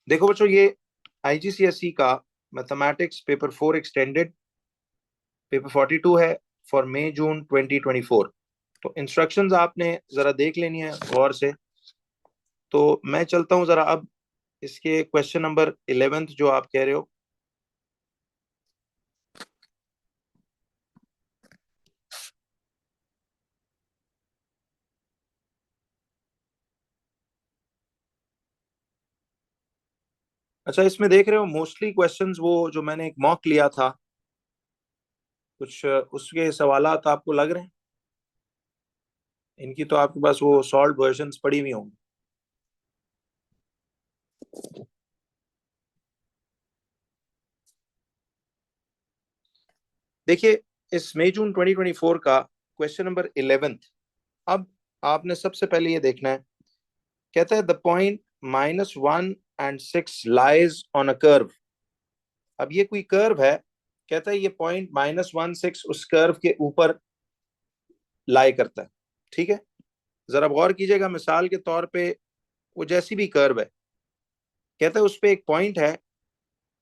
देखो बच्चों, ये आईजीसीएसई का मैथमेटिक्स पेपर 4 एक्सटेंडेड पेपर 42 है फॉर मई जून 2024। तो इंस्ट्रक्शंस आपने जरा देख लेनी है गौर से। तो मैं चलता हूँ जरा अब इसके क्वेश्चन नंबर 11 जो आप कह रहे हो। अच्छा, इसमें देख रहे हो मोस्टली क्वेश्चंस वो जो मैंने एक मॉक लिया था, कुछ उसके सवालात आपको लग रहे हैं। इनकी तो आपके पास वो सॉल्व वर्जन्स पड़ी हुई होंगी। देखिए, इस मई जून 2024 का क्वेश्चन नंबर 11। अब आपने सबसे पहले ये देखना है। कहता है the point -1 and 6 lies on a curve. अब ये कोई कर्व है। कहता है ये पॉइंट -1 6 उस कर्व के ऊपर लाई करता है। ठीक है, जरा गौर कीजिएगा। मिसाल के तौर पे वो जैसी भी कर्व है, कहता है उस पे एक पॉइंट है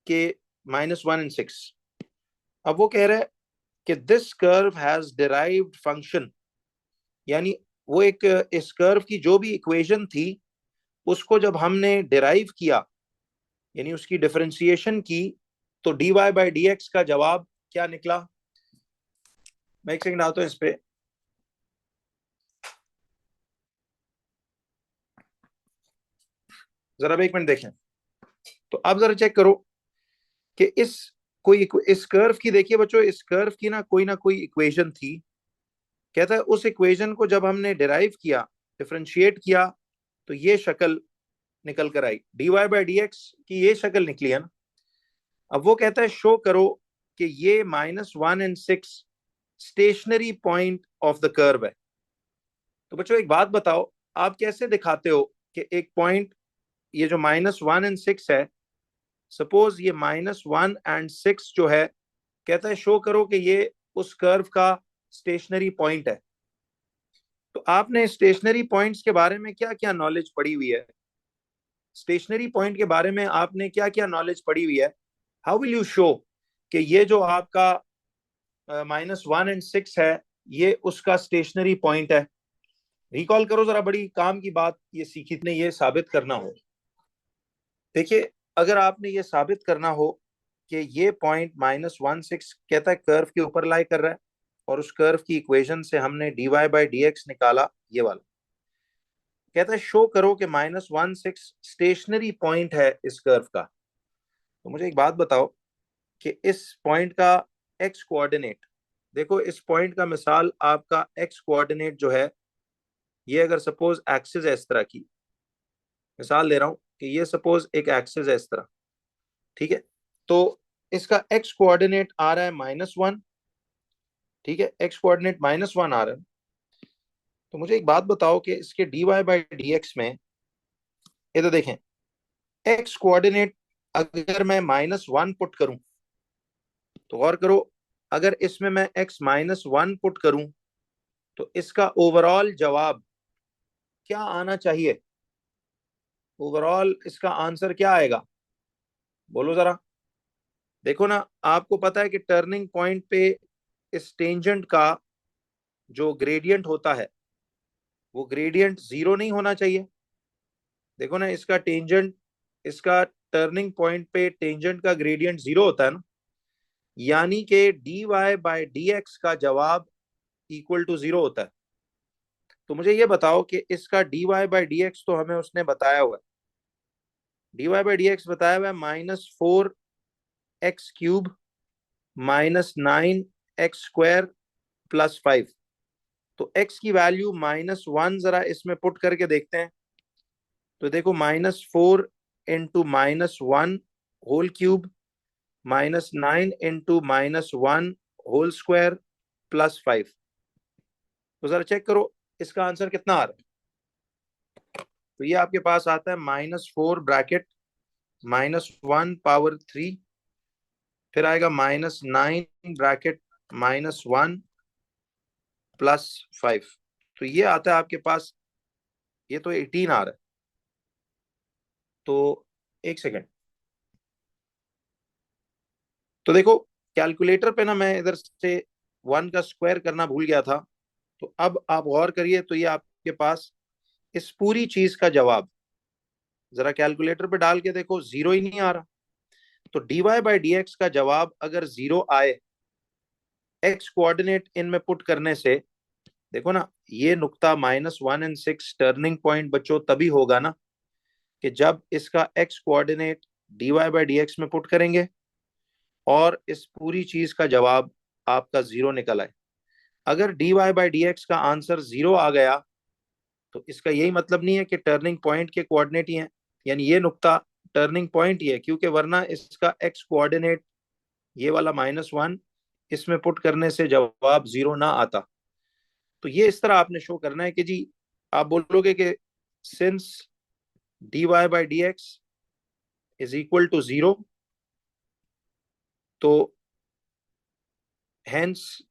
कि -1 and 6। अब वो कह रहा है कि this curve has derived function, यानी वो एक इस कर्व की जो भी इक्वेशन थी उसको जब हमने डिराइव किया, यानी उसकी डिफरेंशिएशन की, तो dy बाई डी एक्स का जवाब क्या निकला। मैं एक सेकंड आता हूं इस पे। जरा अब एक मिनट देखें। तो अब जरा चेक करो कि इस कर्व की, देखिए बच्चों, इस कर्व की ना कोई इक्वेशन थी। कहता है उस इक्वेशन को जब हमने डिराइव किया, डिफरेंशिएट किया, तो ये शक्ल निकल कर आई, dy बाई डी एक्स की ये शक्ल निकली है ना। अब वो कहता है शो करो कि ये -1 and 6 stationary point of the curve है। तो बच्चों एक बात बताओ, आप कैसे दिखाते हो कि एक पॉइंट, ये जो -1 and 6 है, सपोज ये -1 and 6 जो है, कहता है शो करो कि ये उस कर्व का स्टेशनरी पॉइंट है। तो आपने स्टेशनरी पॉइंट्स के बारे में क्या क्या नॉलेज पढ़ी हुई है? स्टेशनरी पॉइंट के बारे में आपने क्या क्या नॉलेज पढ़ी हुई है? हाउ विल यू शो कि ये जो आपका -1 and 6 है, ये उसका स्टेशनरी पॉइंट है? रिकॉल करो जरा, बड़ी काम की बात ये सीखी ने ये साबित करना हो। देखिए, अगर आपने ये साबित करना हो कि ये पॉइंट -1 6 कहता है कर्व के ऊपर लाई कर रहा है, और उस कर्व की इक्वेशन से हमने dy बाई डी एक्स निकाला, ये वाला। कहता है शो करो कि -1 6 स्टेशनरी पॉइंट है इस कर्व का। तो मुझे एक बात बताओ कि इस पॉइंट का एक्स कोऑर्डिनेट, देखो इस पॉइंट का मिसाल आपका एक्स कोऑर्डिनेट जो है, ये अगर सपोज एक्सिस है इस तरह की, मिसाल ले रहा हूं कि ये सपोज एक एक्सिस है इस तरह। ठीक है, तो इसका एक्स कोऑर्डिनेट आ रहा है -1। ठीक है, एक्स कोऑर्डिनेट -1 आ रहा है। तो मुझे एक बात बताओ कि इसके dy बाई डी एक्स में, ये तो देखें, एक्स कोऑर्डिनेट अगर मैं -1 पुट करूं, तो गौर करो, अगर इसमें मैं x-1 पुट करूं, तो इसका ओवरऑल जवाब क्या आना चाहिए? ओवरऑल इसका आंसर क्या आएगा? बोलो जरा। देखो ना, आपको पता है कि टर्निंग पॉइंट पे इस टेंजेंट का जो ग्रेडियंट होता है, वो ग्रेडियंट जीरो नहीं होना चाहिए। देखो ना, इसका टेंजेंट, इसका टर्निंग पॉइंट पे टेंजेंट का ग्रेडियंट जीरो होता है ना, यानी कि dy बाई डी एक्स का जवाब इक्वल टू जीरो होता है। तो मुझे ये बताओ कि इसका dy बाई डी एक्स तो हमें उसने बताया हुआ है, dy बाई डी एक्स बताया हुआ है -4x³ -9x² +5। तो x की वैल्यू -1 जरा इसमें पुट करके देखते हैं। तो देखो, -4 × -1 होल क्यूब -9 × -1 होल स्क्वायर +5। तो जरा चेक करो इसका आंसर कितना आ रहा है। तो ये आपके पास आता है -4 ब्रैकेट -1 पावर 3, फिर आएगा -9 ब्रैकेट -1 +5। तो ये आता है आपके पास, ये तो 18 आ रहा है। तो एक सेकेंड। तो देखो कैलकुलेटर पे ना मैं इधर से 1 का स्क्वायर करना भूल गया था। तो अब आप गौर करिए, तो ये आपके पास इस पूरी चीज का जवाब जरा कैलकुलेटर पे डाल के देखो, जीरो ही नहीं आ रहा। तो dy/dx का जवाब अगर जीरो आए एक्स कोऑर्डिनेट इनमें पुट करने से, देखो ना, ये नुक्ता -1 और 6 टर्निंग पॉइंट बच्चों तभी होगा ना कि जब इसका एक्स कोऑर्डिनेट dy/dx में पुट करेंगे और इस पूरी चीज का जवाब आपका जीरो निकल आए। अगर dy/dx का आंसर जीरो आ गया तो इसका यही मतलब नहीं है कि टर्निंग पॉइंट के कोऑर्डिनेट ही हैं, यानी ये नुक्ता टर्निंग पॉइंट ही है, क्योंकि वरना इसका एक्स कोऑर्डिनेट ये वाला -1 इसमें पुट करने से जवाब जीरो ना आता। तो ये इस तरह आपने शो करना है कि जी, आप बोलोगे कि since dy/dx is equal to zero, तो हेंस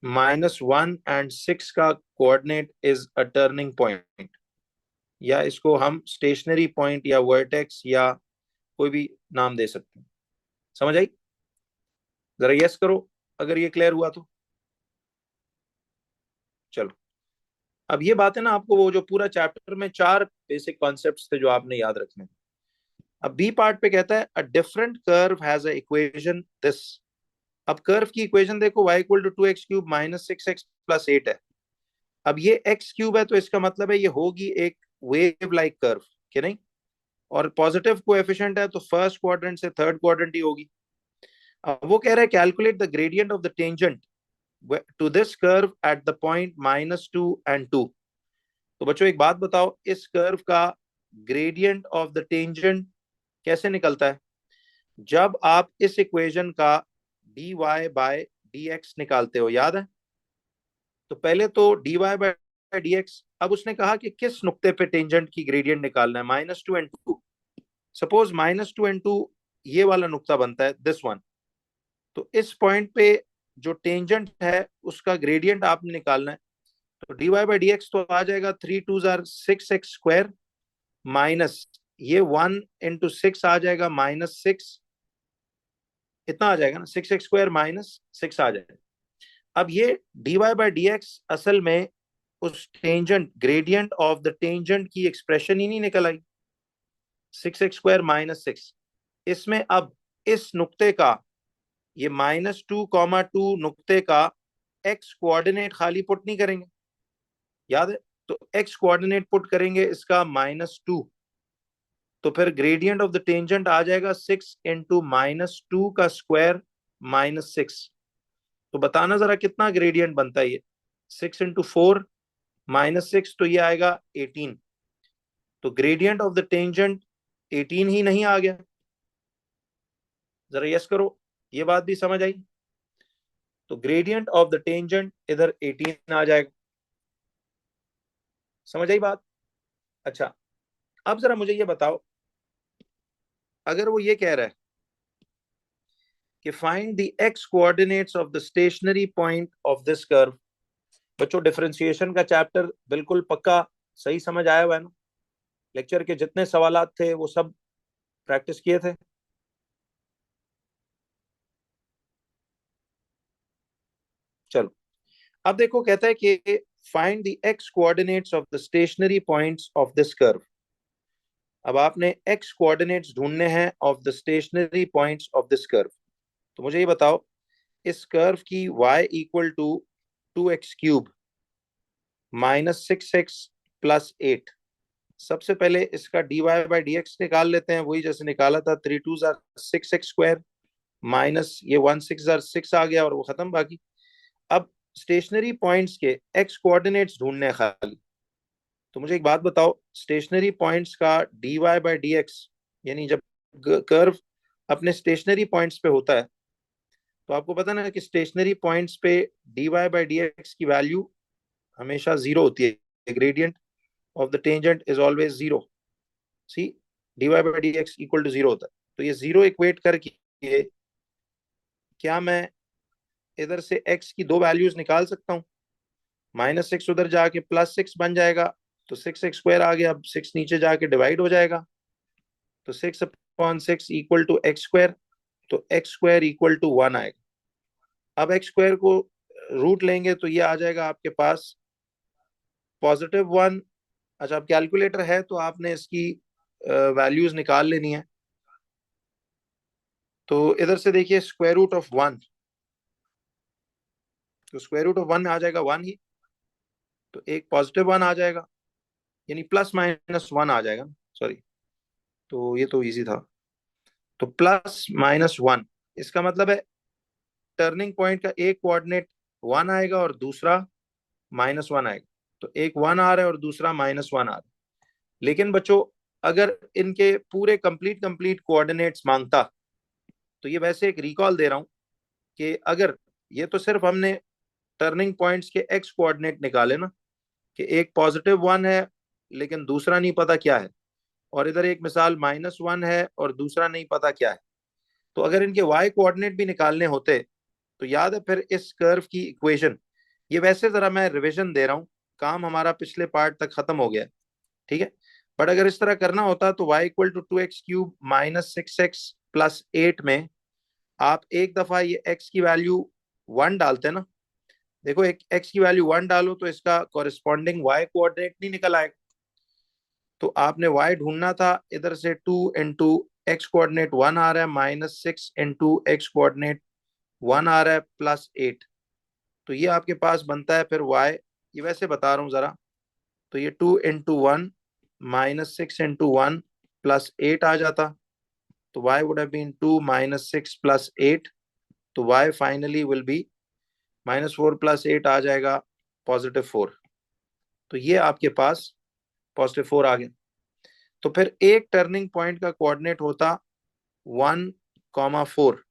-1 और 6 का coordinate is a turning point, या इसको हम स्टेशनरी पॉइंट या वर्टेक्स या कोई भी नाम दे सकते हैं। समझ आई? जरा यस करो अगर ये क्लियर हुआ तो। चलो, अब ये बात है ना, आपको वो जो पूरा चैप्टर में 4 बेसिक कॉन्सेप्ट्स थे जो आपने याद रखने हैं। अब बी पार्ट पे कहता है a different curve has a equation this. अब कर्व की इक्वेशन देखो, y equal to 2x³ minus 6x plus 8 है। अब ये x³ है तो इसका मतलब है ये होगी एक वेव लाइक कर्व, कि नहीं? और पॉजिटिव कोएफिशिएंट है तो फर्स्ट क्वाड्रेंट से थर्ड क्वाड्रेंट ही होगी। अब वो कह रहा है calculate the gradient of the tangent to this curve at the point -2 और 2। तो बच्चों एक बात बताओ, इस कर्व का ग्रेडियंट ऑफ द टेंजेंट कैसे निकलता है? जब आप इस इक्वेशन का dy/dx निकालते हो, याद है? तो पहले तो dy/dx, अब उसने कहा कि किस नुक्ते पे टेंजेंट की ग्रेडियंट निकालना है, -2 और 2। सपोज -2 और 2 ये वाला नुक्ता बनता है, दिस वन। तो इस पॉइंट पे जो टेंजेंट है उसका ग्रेडियंट आपने निकालना है। तो dy/dx तो आ जाएगा 3 2 6x² माइनस ये 1 × 6 आ जाएगा -6, इतना आ जाएगा ना, 6x² -6 आ जाएगा। अब ये dy/dx असल में उस tangent, gradient of the tangent की एक्सप्रेशन ही नहीं निकल आई, 6x² -6। इसमें अब इस नुक्ते का, ये -2, 2 नुक्ते का एक्स कोऑर्डिनेट खाली पुट नहीं करेंगे, याद है? तो एक्स कोऑर्डिनेट पुट करेंगे इसका -2, तो फिर ग्रेडियंट ऑफ द टेंजेंट आ जाएगा 6 × -2 का स्क्वायर -6। तो बताना जरा कितना ग्रेडियंट बनता है ये? 6 × 4 -6, तो ये आएगा 18। तो ग्रेडियंट ऑफ द टेंजेंट 18 ही नहीं आ गया? जरा यस करो, ये बात भी समझ आई? तो ग्रेडियंट ऑफ द टेंजेंट इधर 18 आ जाएगा। समझ आई बात? अच्छा, अब जरा मुझे ये बताओ, अगर वो ये कह रहा है कि find the x coordinates of the stationary point of this curve. बच्चों डिफरेंशिएशन का चैप्टर बिल्कुल पक्का सही समझ आया हुआ है ना? लेक्चर के जितने सवालात थे वो सब प्रैक्टिस किए थे? चलो, अब देखो कहता है कि find the x coordinates of the stationary points of this curve. अब आपने एक्स कोऑर्डिनेट्स ढूंढने हैं of the stationary points of this curve. तो मुझे ये बताओ, इस कर्व की y equal to 2x³ -6x plus 8। सबसे पहले इसका dy/dx निकाल लेते हैं, वही जैसे निकाला था, 3 2 6x² माइनस ये 1 6 6 आ गया और वो खत्म। बाकी अब स्टेशनरी पॉइंट्स के एक्स कोऑर्डिनेट्स ढूंढने हैं खाली। तो मुझे एक बात बताओ, स्टेशनरी पॉइंट्स का dy/dx, यानी जब कर्व अपने स्टेशनरी पॉइंट्स पे होता है तो आपको पता ना कि स्टेशनरी पॉइंट्स पे dy/dx की वैल्यू हमेशा जीरो होती है। Gradient of the tangent is always zero. See, dy/dx equal to zero होता है। तो ये जीरो इक्वेट करके क्या मैं इधर से x की दो वैल्यूज निकाल सकता हूँ? -6 उधर जाके +6 बन जाएगा, तो 6x² आ गया। अब 6 नीचे जाके डिवाइड हो जाएगा, तो 6/6 इक्वल टू एक्स स्क्वायर, तो एक्स स्क्वायर इक्वल टू 1 आएगा। अब एक्स स्क्वायर को रूट लेंगे तो ये आ जाएगा आपके पास +1। अच्छा, अब कैलकुलेटर है तो आपने इसकी वैल्यूज निकाल लेनी है। तो इधर से देखिए स्क्वायर रूट ऑफ 1, तो स्क्वायर रूट ऑफ 1 में आ जाएगा 1 ही, तो एक +1 आ जाएगा, यानी +-1 आ जाएगा, सॉरी। तो ये तो इजी था। तो +-1, इसका मतलब है टर्निंग पॉइंट का एक कोऑर्डिनेट 1 आएगा और दूसरा -1 आएगा। तो एक 1 आ रहा है और दूसरा -1 आ रहा है। लेकिन बच्चों, अगर इनके पूरे कंप्लीट कंप्लीट कोऑर्डिनेट्स मांगता, तो ये वैसे एक रिकॉल दे रहा हूं कि अगर ये तो सिर्फ हमने टर्निंग पॉइंट्स के एक्स कोऑर्डिनेट निकाले ना, कि एक +1 है लेकिन दूसरा नहीं पता क्या है, और इधर एक मिसाल -1 है और दूसरा नहीं पता क्या है। तो अगर इनके वाई कोऑर्डिनेट भी निकालने होते, तो याद है फिर इस कर्व की इक्वेशन, ये वैसे जरा मैं रिवीजन दे रहा हूँ, काम हमारा पिछले पार्ट तक खत्म हो गया, ठीक है। बट अगर इस तरह करना होता तो y = 2x³ - 6x + 8 में आप एक दफा ये x की वैल्यू 1 डालते ना, देखो एक x की वैल्यू 1 डालो तो इसका कॉरेस्पॉन्डिंग y कोऑर्डिनेट नहीं निकल आएगा। तो आपने y ढूंढना था, इधर से 2 इंटू एक्स कोऑर्डिनेट 1 आ रहा है, -6 इंटू एक्स कोऑर्डिनेट 1 आ रहा है, +8। तो ये आपके पास बनता है फिर y, ये वैसे बता रहा हूँ जरा, तो ये 2 इंटू 1 -6 इंटू 1 +8 आ जाता। तो y would have been 2 - 6 + 8, तो y फाइनली विल बी -4 + 8 आ जाएगा +4। तो ये आपके पास +4 आ गया। तो फिर एक टर्निंग पॉइंट का कोऑर्डिनेट होता 1,4।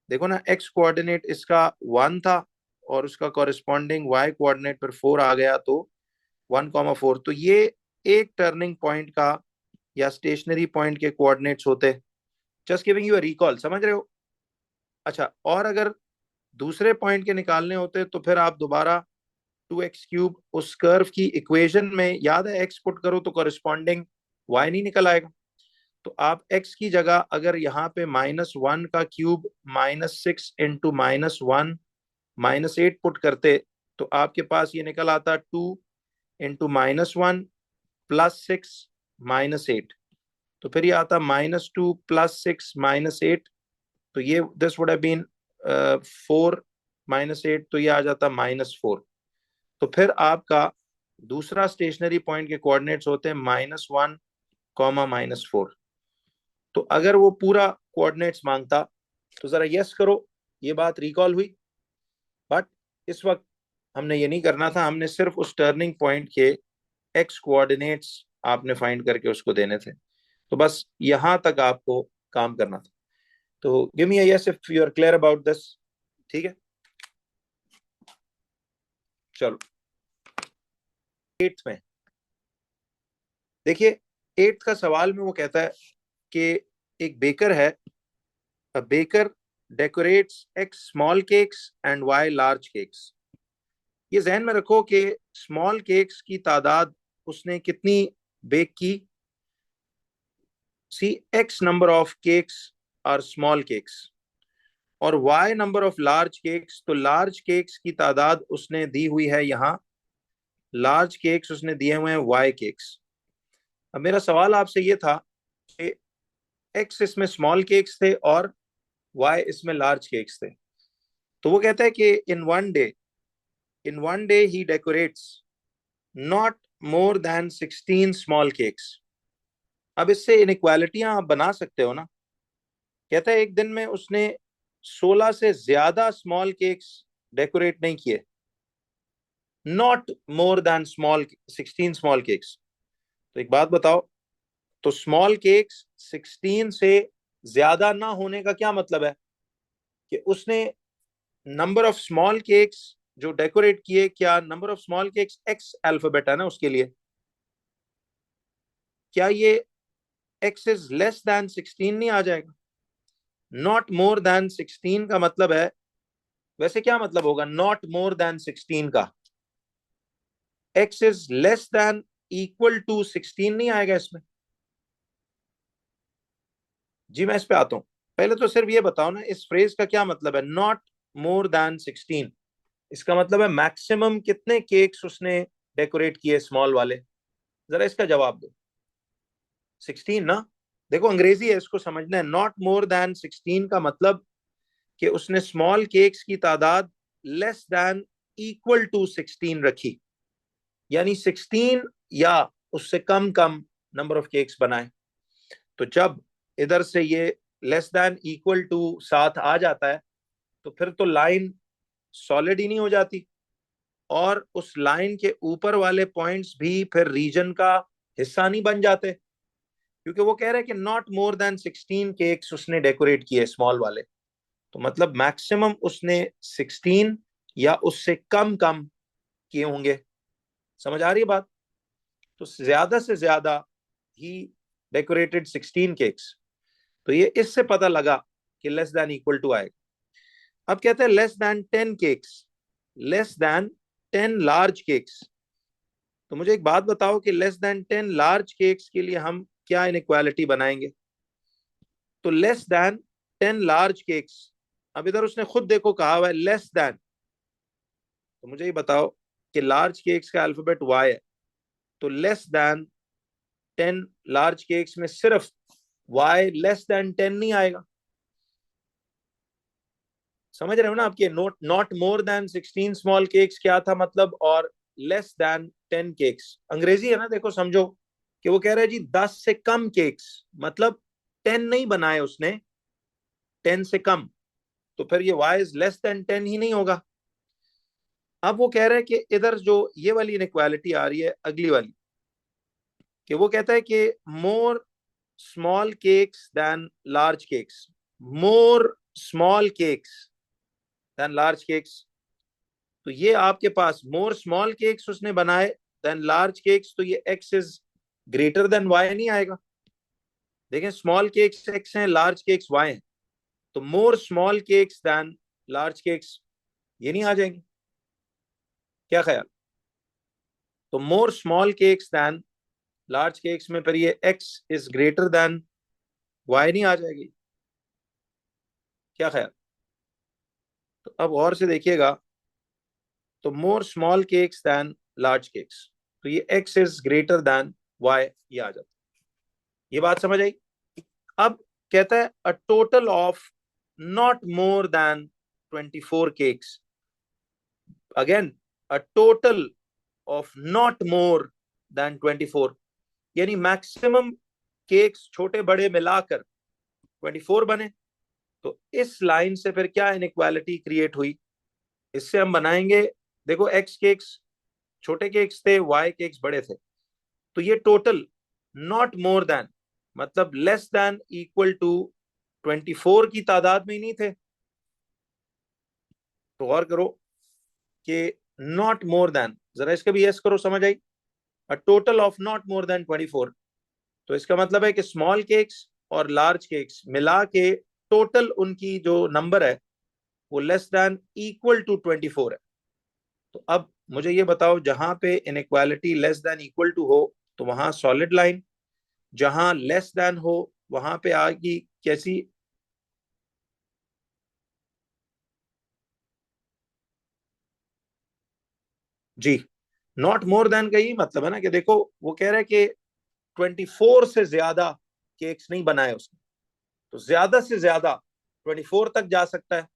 देखो ना, एक्स कोऑर्डिनेट इसका 1 था और उसका कॉरेस्पॉन्डिंग वाई कोऑर्डिनेट पर 4 आ गया, तो 1,4। तो ये एक टर्निंग पॉइंट का या स्टेशनरी पॉइंट के कोऑर्डिनेट्स होते। Just giving you a recall, समझ रहे हो? अच्छा, और अगर दूसरे पॉइंट के निकालने होते तो फिर आप दोबारा 2x³ उस कर्व की इक्वेशन में, याद है x पुट करो तो कॉरेस्पॉन्डिंग y नहीं निकल आएगा। तो आप x की जगह अगर यहाँ पे -1 का क्यूब -6 इंटू -1 -8 पुट करते, तो आपके पास ये निकल आता 2 इंटू -1 +6 -8। तो फिर ये आता -2 +6 -8। तो ये दिस वुड हैव बीन 4 -8, तो ये आ जाता -4। तो फिर आपका दूसरा स्टेशनरी पॉइंट के कोऑर्डिनेट्स होते हैं -1, -4। तो अगर वो पूरा कोऑर्डिनेट्स मांगता तो जरा यस करो, ये बात रिकॉल हुई। बट इस वक्त हमने ये नहीं करना था, हमने सिर्फ उस टर्निंग पॉइंट के एक्स कोऑर्डिनेट्स आपने फाइंड करके उसको देने थे। तो बस यहां तक आपको काम करना था। तो give me a yes if you are clear about this. ठीक है, चलो 8th में देखिए, 8th का सवाल में वो कहता है कि एक बेकर है, a baker decorates x small cakes and y large cakes. ये जहन में रखो कि स्मॉल केक्स की तादाद उसने कितनी बेक की। See, x number of cakes are small cakes और y number of large cakes, तो लार्ज केक्स की तादाद उसने दी हुई है यहाँ, लार्ज केक्स उसने दिए हुए हैं y केक्स। अब मेरा सवाल आपसे ये था कि x इसमें स्मॉल केक्स थे और y इसमें लार्ज केक्स थे। तो वो कहता है कि in one day he decorates not more than 16 small cakes. अब इससे इनइक्वालिटियां आप बना सकते हो ना। कहता है एक दिन में उसने 16 से ज्यादा स्मॉल केक्स डेकोरेट नहीं किए, not more than 16 small cakes. तो एक बात बताओ, तो स्मॉल केक्स 16 से ज्यादा ना होने का क्या मतलब है? कि उसने नंबर ऑफ स्मॉल केक्स जो डेकोरेट किए, क्या number of small cakes x alphabet है ना उसके लिए, क्या ये एक्स इज लेस देन 16 नहीं आ जाएगा? नॉट मोर देन 16 का मतलब है, वैसे क्या मतलब होगा नॉट मोर देन 16 का? X is less than equal to 16 नहीं आएगा इसमें। जी मैं इस पे आता हूं। पहले तो सिर्फ ये बताओ ना, इस फ्रेज का क्या मतलब है, नॉट मोर देन 16? इसका मतलब है मैक्सिमम कितने केक्स उसने डेकोरेट किए स्मॉल वाले? जरा इसका जवाब दो। 16 ना? देखो अंग्रेजी है, इसको समझना है। नॉट मोर देन 16 का मतलब कि उसने स्मॉल केक्स की तादाद लेस देन इक्वल टू 16 रखी, यानी 16 या उससे कम कम नंबर ऑफ केक्स बनाए। तो जब इधर से ये लेस देन इक्वल टू साथ आ जाता है, तो फिर तो लाइन सॉलिड ही नहीं हो जाती, और उस लाइन के ऊपर वाले पॉइंट्स भी फिर रीजन का हिस्सा नहीं बन जाते, क्योंकि वो कह रहे हैं कि नॉट मोर देन 16 केक्स उसने डेकोरेट किए स्मॉल वाले। तो मतलब मैक्सिमम उसने 16 या उससे कम कम किए होंगे। समझ आ रही है बात? तो ज्यादा से ज्यादा ही डेकोरेटेड 16 केक्स। तो ये इससे पता लगा कि लेस देन इक्वल टू आएगा। अब कहते हैं less than 10 cakes, less than 10 large cakes. तो मुझे एक बात बताओ कि लेस देन 10 लार्ज केक्स के लिए हम क्या इनइक्वालिटी बनाएंगे? तो लेस देन 10 लार्ज केक्स, अब इधर उसने खुद देखो कहा हुआ है लेस देन, तो मुझे ये बताओ कि लार्ज केक्स का अल्फाबेट वाई है, तो लेस देन 10 लार्ज केक्स में सिर्फ वाई लेस देन 10 नहीं आएगा। समझ रहे हो ना आपके? Note not more than 16 small cakes क्या था मतलब, और लेस देन 10 केक्स अंग्रेजी है ना, देखो समझो कि वो कह रहे हैं जी 10 से कम केक्स, मतलब 10 नहीं बनाए उसने, 10 से कम, तो फिर ये वाई इज लेस देन 10 ही नहीं होगा। अब वो कह रहे हैं कि इधर जो ये वाली इनइक्वालिटी आ रही है अगली वाली, कि वो कहता है कि more small cakes than large cakes, more small cakes than large cakes. तो ये आपके पास मोर स्मॉल केक्स उसने बनाए देन लार्ज केक्स, तो ये x is greater than y नहीं आएगा। देखें, स्मॉल केक्स एक्स हैं, लार्ज केक्स वाई हैं, तो more small cakes than large cakes ये नहीं आ जाएंगे? क्या ख्याल? तो more small cakes than large cakes में फिर ये x is greater than y नहीं आ जाएगी? क्या ख्याल? तो अब और से देखिएगा, तो more small cakes than large cakes, तो ये x is greater than y ये आ जाता है। ये बात समझ आई? अब कहता है अ total of not more than 24 cakes, again a total of not more than 24, यानी मैक्सिमम केक्स छोटे बड़े मिलाकर 24 बने। तो इस लाइन से फिर क्या इनइक्वालिटी क्रिएट हुई? इससे हम बनाएंगे, देखो एक्स केक्स छोटे केक्स थे, वाई केक्स बड़े थे, तो ये टोटल नॉट मोर देन मतलब लेस देन इक्वल टू 24 की तादाद में ही नहीं थे। तो गौर करो कि नॉट मोर देन, जरा इसका भी यस करो, समझ आई? A total of not more than 24, तो इसका मतलब है कि स्मॉल केक्स और लार्ज केक्स मिला के टोटल उनकी जो नंबर है वो लेस देन इक्वल टू 24 है। तो अब मुझे ये बताओ, जहां पे inequality less than equal to हो तो वहां सॉलिड लाइन, जहां लेस देन हो वहां पे आएगी कैसी? जी, नॉट मोर देन का ही मतलब है ना कि देखो वो कह रहा है कि 24 से ज्यादा केक्स नहीं बनाए उसने, तो ज्यादा से ज्यादा 24 तक जा सकता है,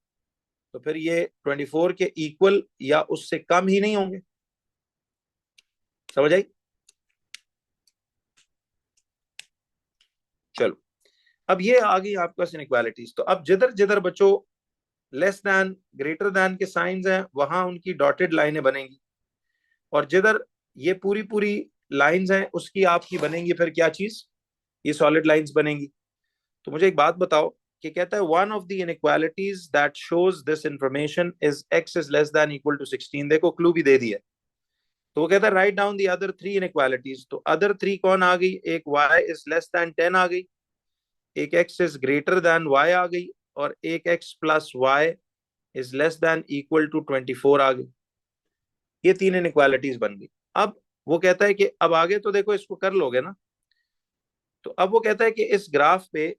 तो फिर ये 24 के इक्वल या उससे कम ही नहीं होंगे। समझ आई? चलो, अब ये आ गई आपके पास इनइक्वालिटीज। तो अब जिधर जिधर बच्चों लेस देन ग्रेटर देन के साइंस हैं वहां उनकी डॉटेड लाइनें बनेंगी, और जिधर ये पूरी पूरी लाइंस हैं उसकी आपकी बनेंगी फिर क्या चीज? ये सॉलिड लाइंस बनेंगी। तो मुझे एक बात बताओ कि कहता है one of the inequalities that shows this information is x is less than equal to 16। देखो क्लू भी दे दिया। तो वो कहता है write down the other three inequalities. तो अदर थ्री कौन आ गई? एक वाई इज लेस देन 10 आ गई, एक x is greater than y आ गई, और एक x plus y is less than equal to 24 आ गई। ये तीन इनइक्वालिटीज बन गई। अब वो कहता है कि अब आगे तो देखो इसको कर लोगे ना। तो अब वो कहता है कि इस ग्राफ पे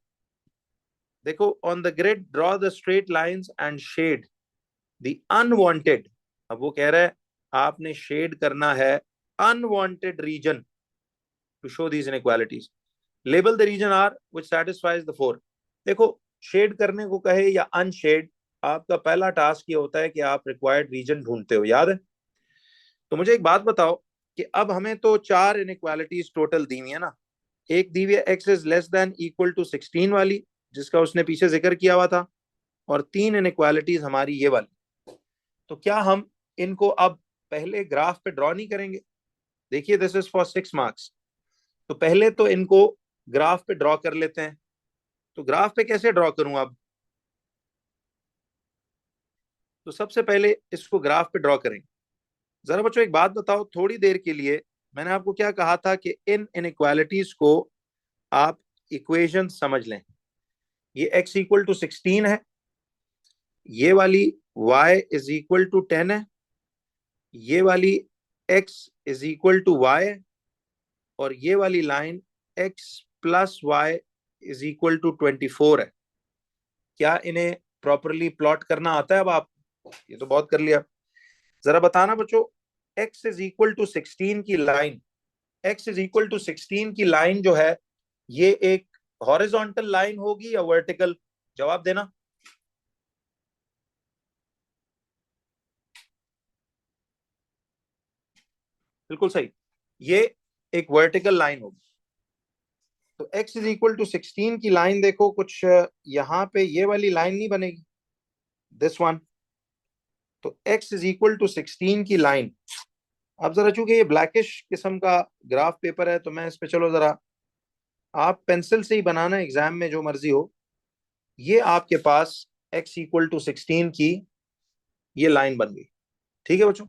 देखो, on the grid draw the straight lines and shade the unwanted. अब वो कह रहा है आपने शेड करना है unwanted region to show these inequalities. Label the region R which satisfies the four. देखो, शेड करने को कहे या अनशेड, आपका पहला टास्क ये होता है कि आप रिक्वायर्ड रीजन ढूंढते हो, याद है? तो मुझे एक बात बताओ कि अब हमें तो चार इनइक्वालिटीज टोटल दी हुई है ना। एक दी हुई है x is less than equal to 16 वाली, जिसका उसने पीछे जिक्र किया हुआ था, और तीन इनइक्वालिटीज हमारी ये वाली। तो क्या हम इनको अब पहले ग्राफ पे ड्रॉ नहीं करेंगे? देखिए, दिस इज फॉर 6 मार्क्स। तो पहले तो इनको ग्राफ पे ड्रॉ कर लेते हैं। तो ग्राफ पे कैसे ड्रॉ करूं अब? तो सबसे पहले इसको ग्राफ पे ड्रॉ करेंगे। जरा बच्चों एक बात बताओ, थोड़ी देर के लिए मैंने आपको क्या कहा था कि इन इनइक्वालिटीज को आप इक्वेशन समझ लें। ये x इक्वल टू 16 है, ये वाली y इज इक्वल टू 10 है, ये वाली x is equal to y, और ये वाली line x plus y is equal to 24 है। क्या इन्हें प्रॉपरली प्लॉट करना आता है? अब आप ये तो बहुत कर लिया, जरा बताना बच्चों, x इज इक्वल टू 16 की line, x is equal to 16 की लाइन जो है, ये एक हॉरिजॉन्टल लाइन होगी या वर्टिकल? जवाब देना। बिल्कुल सही, ये एक वर्टिकल लाइन होगी। तो x इज इक्वल टू 16 की लाइन देखो कुछ यहां पे ये वाली लाइन नहीं बनेगी, दिस वन। तो x इज इक्वल टू 16 की लाइन, अब जरा चूंकि ये ब्लैकिश किस्म का ग्राफ पेपर है तो मैं इस पे, चलो जरा आप पेंसिल से ही बनाना एग्जाम में जो मर्जी हो। ये आपके पास x इक्वल टू 16 की ये लाइन बन गई, ठीक है बच्चों?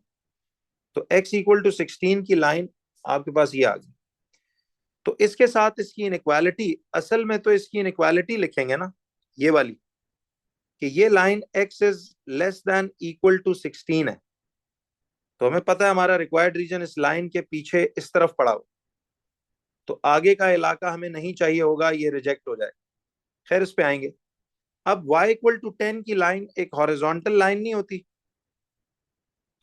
तो x इक्वल टू 16 की लाइन आपके पास ये आ गई। तो इसके साथ इसकी इनइक्वालिटी, असल में तो इसकी इनइक्वालिटी लिखेंगे ना ये वाली, कि ये line x is less than equal to 16 है। तो हमें पता है हमारा रिक्वायर्ड रीजन इस लाइन के पीछे इस तरफ पड़ा हो, तो आगे का इलाका हमें नहीं चाहिए होगा, ये रिजेक्ट हो जाए। खैर, इस पे आएंगे। अब y इक्वल टू 10 की लाइन एक हॉरिजॉन्टल लाइन नहीं होती?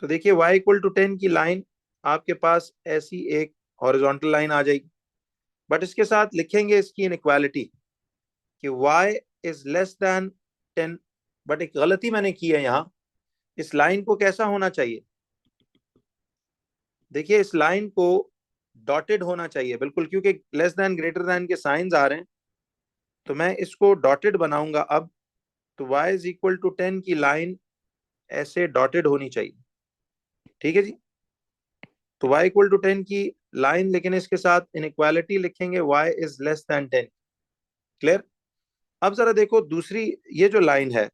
तो देखिए, y इक्वल टू 10 की लाइन आपके पास ऐसी एक हॉरिजॉन्टल लाइन आ जाएगी, बट इसके साथ लिखेंगे इसकी इनइक्वालिटी कि y is less than 10। But एक गलती मैंने की है यहाँ, इस लाइन को कैसा होना चाहिए? देखिए, इस लाइन को डॉटेड होना चाहिए बिल्कुल, क्योंकि लेस देन ग्रेटर देन के साइंस आ रहे हैं, तो मैं इसको डॉटेड बनाऊंगा अब। तो y इज इक्वल टू 10 की लाइन ऐसे डॉटेड होनी चाहिए, ठीक है जी? तो y इक्वल टू 10 की लाइन, लेकिन इसके साथ इनइक्वालिटी लिखेंगे y is less than 10। Clear? अब जरा देखो दूसरी ये जो लाइन है,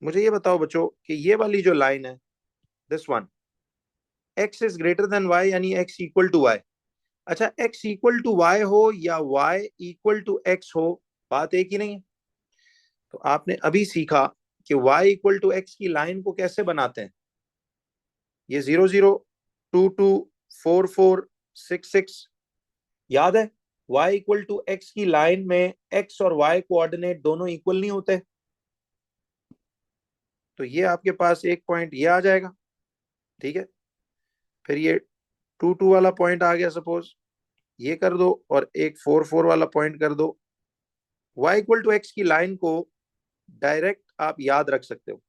मुझे ये बताओ बच्चों कि ये वाली जो लाइन है, this one, x is greater then y यानी x इक्वल टू y। अच्छा, x इक्वल टू y हो या y इक्वल टू x हो, बात एक ही नहीं है। तो आपने अभी सीखा कि y इक्वल टू x की लाइन को कैसे बनाते हैं। ये 0 0 2 2 4 4 6 6, याद है? y इक्वल टू x की लाइन में x और y कोऑर्डिनेट दोनों इक्वल नहीं होते। तो ये आपके पास एक पॉइंट ये आ जाएगा, ठीक है? फिर ये 2 2 वाला पॉइंट आ गया, सपोज ये कर दो, और एक 4 4 वाला पॉइंट कर दो। y इक्वल टू x की लाइन को डायरेक्ट आप याद रख सकते हो।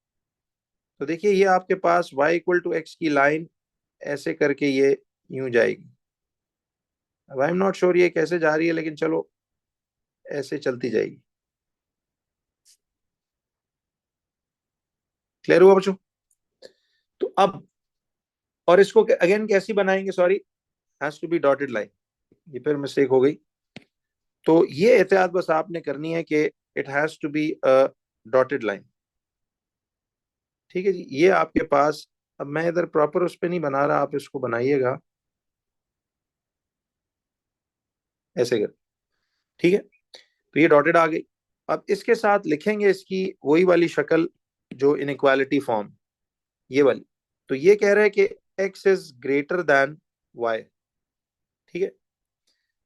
तो देखिए, ये आपके पास y इक्वल टू x की लाइन ऐसे करके ये यूं जाएगी। अब आई एम नॉट श्योर ये कैसे जा रही है, लेकिन चलो ऐसे चलती जाएगी। क्लियर हुआ बच्चों? तो अब, और इसको अगेन कैसी बनाएंगे? Sorry, has to be dotted line, ये फिर मिस्टेक हो गई। तो ये एहतियात बस आपने करनी है कि it has to be a dotted line, ठीक है जी? ये आपके पास, अब मैं इधर प्रॉपर उस पर नहीं बना रहा, आप इसको बनाइएगा ऐसे कर, ठीक है? तो ये डॉटेड आ गई। अब इसके साथ लिखेंगे इसकी वही वाली शक्ल जो इनइक्वालिटी फॉर्म, ये वाली। तो ये कह रहा है कि x is greater then y, ठीक है?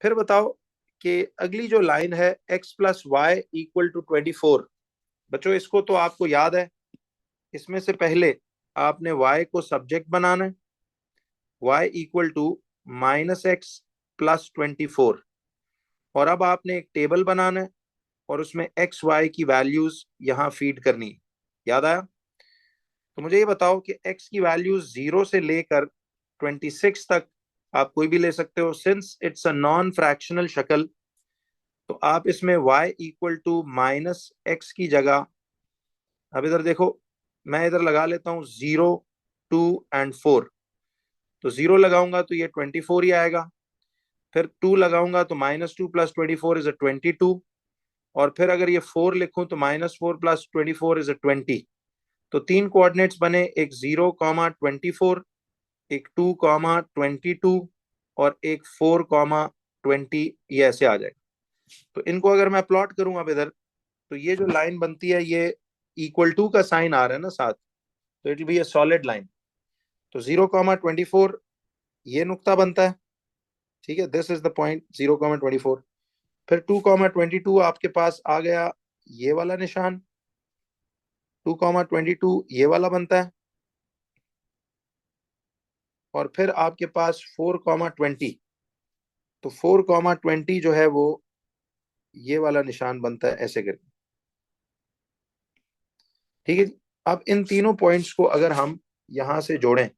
फिर बताओ कि अगली जो लाइन है x plus y equal to 24, बच्चों इसको तो आपको याद है, इसमें से पहले आपने y को सब्जेक्ट बनाना है, y equal to -x plus 24, और अब आपने एक टेबल बनाना है और उसमें x y की वैल्यूज यहां फीड करनी है। याद आया? तो मुझे ये बताओ कि x की वैल्यूज 0 से लेकर 26 तक आप कोई भी ले सकते हो। Since it's a non fractional शक्ल, तो आप इसमें y इक्वल टू -x की जगह, अब इधर देखो, मैं इधर लगा लेता हूँ 0, 2 एंड 4। तो 0 लगाऊंगा तो ये 24 ही आएगा, फिर 2 लगाऊंगा तो -2 प्लस 24 इज 22, और फिर अगर ये 4 लिखूं तो -4 प्लस 24 इज 20। तो तीन कोऑर्डिनेट्स बने, एक 0, 24, एक 2, 22 और एक 4, 20। ये ऐसे आ जाएगा। तो इनको अगर मैं प्लॉट करूं अब इधर, तो ये जो लाइन बनती है ये इक्वल टू का साइन आ रहा है ना साथ, तो it will be a solid line. तो 0, 24 ये नुक्ता बनता है, ठीक है, दिस इज द पॉइंट 0, 24। फिर 2, 22 आपके पास आ गया ये वाला निशान, 2, 22 ये वाला बनता है, और फिर आपके पास 4, 20। तो 4, 20 जो है वो ये वाला निशान बनता है ऐसे करके, ठीक है। अब इन तीनों पॉइंट्स को अगर हम यहां से जोड़ें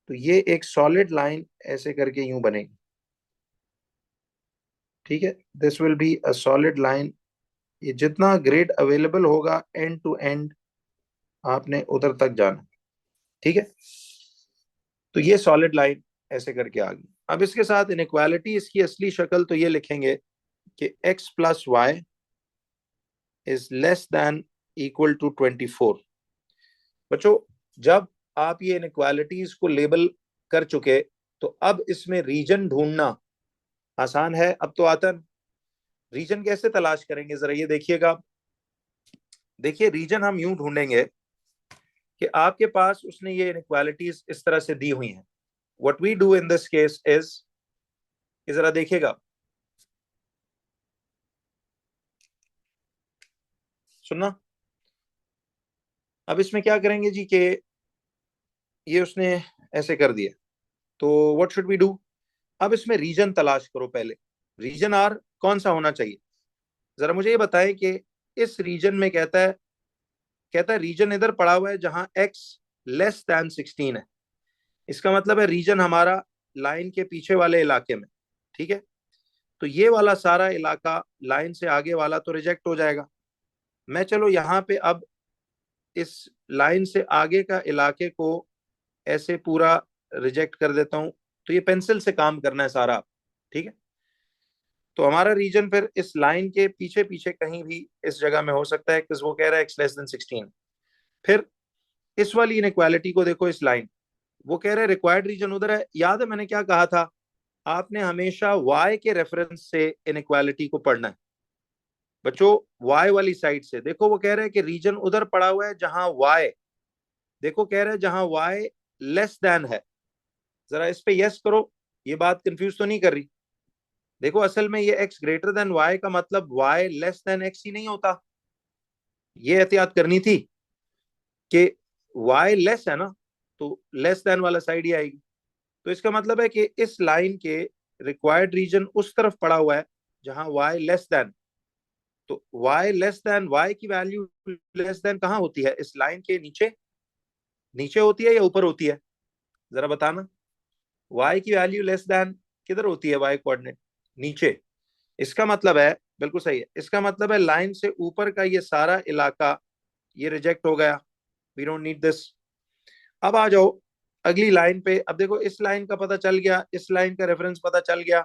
तो ये एक सॉलिड लाइन ऐसे करके यूं बनेगी, ठीक है। This will be a solid line. ये जितना ग्रेड अवेलेबल होगा एंड टू एंड आपने उधर तक जाना, ठीक है। तो ये सॉलिड लाइन ऐसे करके आ गई। अब इसके साथ इनइक्वालिटी, इसकी असली शक्ल तो ये लिखेंगे कि x plus y is less than equal to 24। बच्चों जब आप ये इनइक्वालिटीज को लेबल कर चुके, तो अब इसमें रीजन ढूंढना आसान है। अब तो आता, रीजन कैसे तलाश करेंगे जरा ये देखिएगा। देखिए रीजन हम यूं ढूंढेंगे कि आपके पास उसने ये इनइक्वालिटीज इस तरह से दी हुई हैं। What we do in this case is, जरा देखिएगा, सुनना। अब इसमें क्या करेंगे जी कि ये उसने ऐसे कर दिया, तो व्हाट शुड वी डू? अब इसमें रीजन तलाश करो पहले। रीजन आर कौन सा होना चाहिए? जरा मुझे ये बताएं कि इस रीजन में कहता है रीजन इधर पड़ा हुआ है जहां x लेस देन 16 है। इसका मतलब है रीजन हमारा लाइन के पीछे वाले इलाके में, ठीक है। तो ये वाला सारा इलाका, लाइन से आगे वाला तो रिजेक्ट हो जाएगा। मैं चलो यहाँ पे अब इस लाइन से आगे का इलाके को ऐसे पूरा रिजेक्ट कर देता हूं। तो ये पेंसिल से काम करना है सारा, ठीक है। तो हमारा रीजन फिर इस लाइन के पीछे पीछे कहीं भी इस जगह में हो सकता है, वो कह रहा है एक्स लेस देन 16। फिर इस वाली इनइक्वालिटी को देखो, इस लाइन, वो कह रहे हैं रिक्वायर्ड रीजन उधर है। याद है मैंने क्या कहा था? आपने हमेशा y के रेफरेंस से इनइक्वालिटी को पढ़ना है। बच्चों y वाली साइड से देखो, वो कह रहे हैं कि रीजन उधर पड़ा हुआ है जहां y, देखो कह रहे हैं जहां y लेस देन है। जरा इस पे यस करो, ये बात कंफ्यूज तो नहीं कर रही? देखो असल में ये x ग्रेटर देन y का मतलब y लेस देन x ही नहीं होता। ये एहतियात करनी थी कि y लेस है ना, तो लेस देन वाला साइड ही आएगी। तो इसका मतलब है कि इस लाइन के रिक्वायर्ड रीजन उस तरफ पड़ा हुआ है जहां y लेस देन। तो y लेस देन, y की वैल्यू लेस देन कहाँ होती है? इस लाइन के नीचे, नीचे होती है या ऊपर होती है? जरा बताना। y की वैल्यू लेस देन किधर होती है? y कोऑर्डिनेट नीचे। इसका मतलब है, बिल्कुल सही है, इसका मतलब है लाइन से ऊपर का ये सारा इलाका ये रिजेक्ट हो गया। We don't need this. अब आ जाओ अगली लाइन पे। अब देखो इस लाइन का पता चल गया, इस लाइन का रेफरेंस पता चल गया।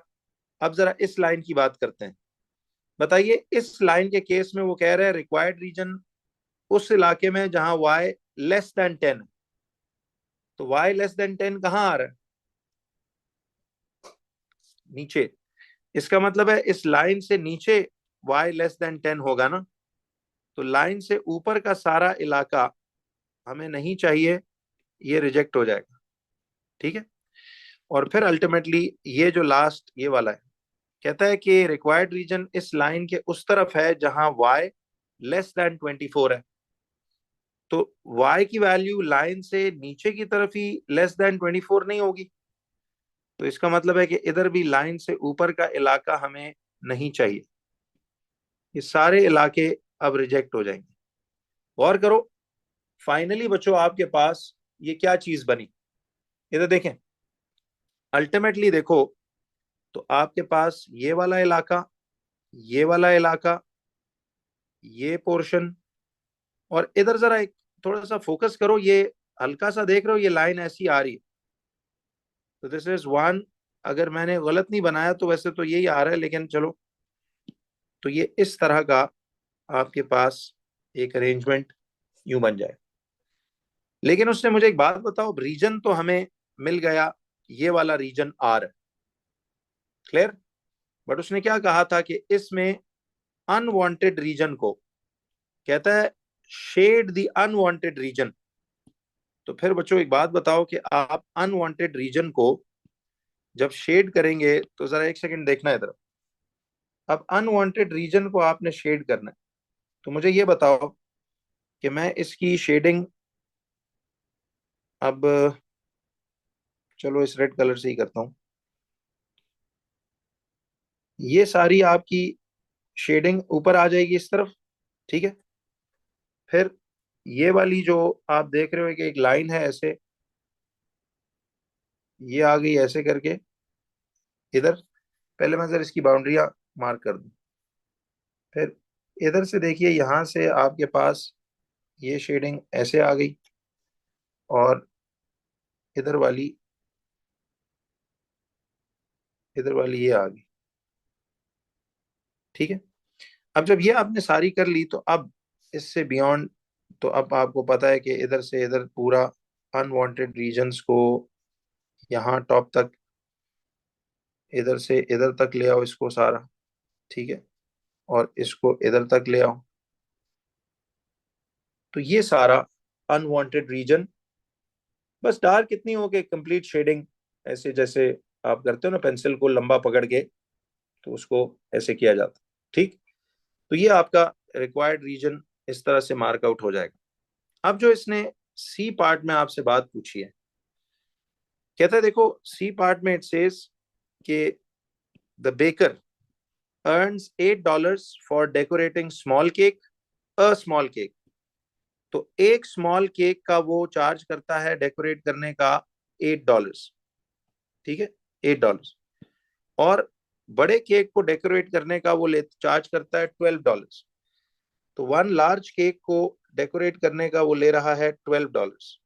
अब जरा इस लाइन की बात करते हैं। बताइए इस लाइन के केस में वो कह रहे हैं रिक्वायर्ड रीजन उस इलाके में जहां y लेस देन 10 है। तो y लेस देन 10 कहाँ आ रहा है? नीचे। इसका मतलब है इस लाइन से नीचे y लेस देन 10 होगा ना। तो लाइन से ऊपर का सारा इलाका हमें नहीं चाहिए, ये रिजेक्ट हो जाएगा, ठीक है। और फिर अल्टीमेटली ये जो लास्ट ये वाला है, कहता है कि रिक्वायर्ड रीजन इस लाइन के उस तरफ है जहां y लेस देन 24 है। तो y की वैल्यू लाइन से नीचे की तरफ ही लेस देन 24 नहीं होगी, तो इसका मतलब है कि इधर भी लाइन से ऊपर का इलाका हमें नहीं चाहिए। ये सारे इलाके अब रिजेक्ट हो जाएंगे। गौर करो, फाइनली बच्चों आपके पास ये क्या चीज बनी, इधर देखें। अल्टीमेटली देखो तो आपके पास ये वाला इलाका, ये वाला इलाका, ये पोर्शन, और इधर जरा एक थोड़ा सा फोकस करो, ये हल्का सा देख रहे हो, ये लाइन ऐसी आ रही है। तो दिस इज वन, अगर मैंने गलत नहीं बनाया तो वैसे तो यही आ रहा है, लेकिन चलो, तो ये इस तरह का आपके पास एक अरेंजमेंट यूं बन जाए। लेकिन उसने मुझे एक बात बताओ, रीजन तो हमें मिल गया, ये वाला रीजन आर, क्लियर। बट उसने क्या कहा था कि इसमें अनवांटेड रीजन को, कहता है शेड द अनवांटेड रीजन। तो फिर बच्चों एक बात बताओ कि आप अनवांटेड रीजन को जब शेड करेंगे तो जरा एक सेकंड देखना इधर। अब अनवांटेड रीजन को आपने शेड करना है, तो मुझे ये बताओ कि मैं इसकी शेडिंग, अब चलो इस रेड कलर से ही करता हूं। ये सारी आपकी शेडिंग ऊपर आ जाएगी इस तरफ, ठीक है। फिर ये वाली जो आप देख रहे हो कि एक लाइन है ऐसे, ये आ गई ऐसे करके इधर। पहले मैं जरा इसकी बाउंड्रियां मार्क कर दूं। फिर इधर से देखिए, यहां से आपके पास ये शेडिंग ऐसे आ गई, और इधर वाली, इधर वाली ये आ गई, ठीक है। अब जब ये आपने सारी कर ली तो अब इससे बियॉन्ड, तो अब आपको पता है कि इधर से इधर पूरा अनवांटेड रीजन्स को यहाँ टॉप तक, इधर से इधर तक ले आओ इसको सारा, ठीक है, और इसको इधर तक ले आओ। तो ये सारा अनवांटेड रीजन, बस डार्क इतनी हो कि कंप्लीट शेडिंग, ऐसे जैसे आप करते हो ना पेंसिल को लंबा पकड़ के, तो उसको ऐसे किया जाता, ठीक। तो ये आपका रिक्वायर्ड रीजन इस तरह से मार्कआउट हो जाएगा। अब जो इसने सी पार्ट में आपसे बात पूछी है, कहता है देखो सी पार्ट में इट सेज कि the baker earns $8 for decorating small cake, a small cake. तो एक स्मॉल केक का वो चार्ज करता है डेकोरेट करने का $8, ठीक है, $8। और बड़े केक को डेकोरेट करने का वो ले चार्ज करता है $12। तो वन लार्ज केक को डेकोरेट करने का वो ले रहा है $12।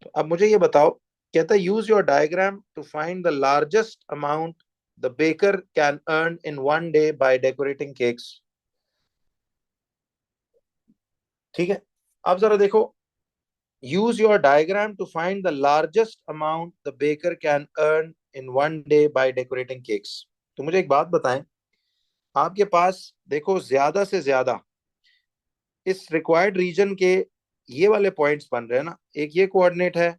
तो अब मुझे ये बताओ, कहता है use your diagram to find the largest amount the baker can earn in one day by decorating cakes, ठीक है। अब जरा देखो, use your diagram to find the largest amount the baker can earn in one day by decorating cakes. तो मुझे एक बात बताएं, आपके पास देखो ज्यादा से ज्यादा इस रिक्वायर्ड रीजन के ये वाले पॉइंट्स बन रहे हैं ना, एक ये कोऑर्डिनेट है,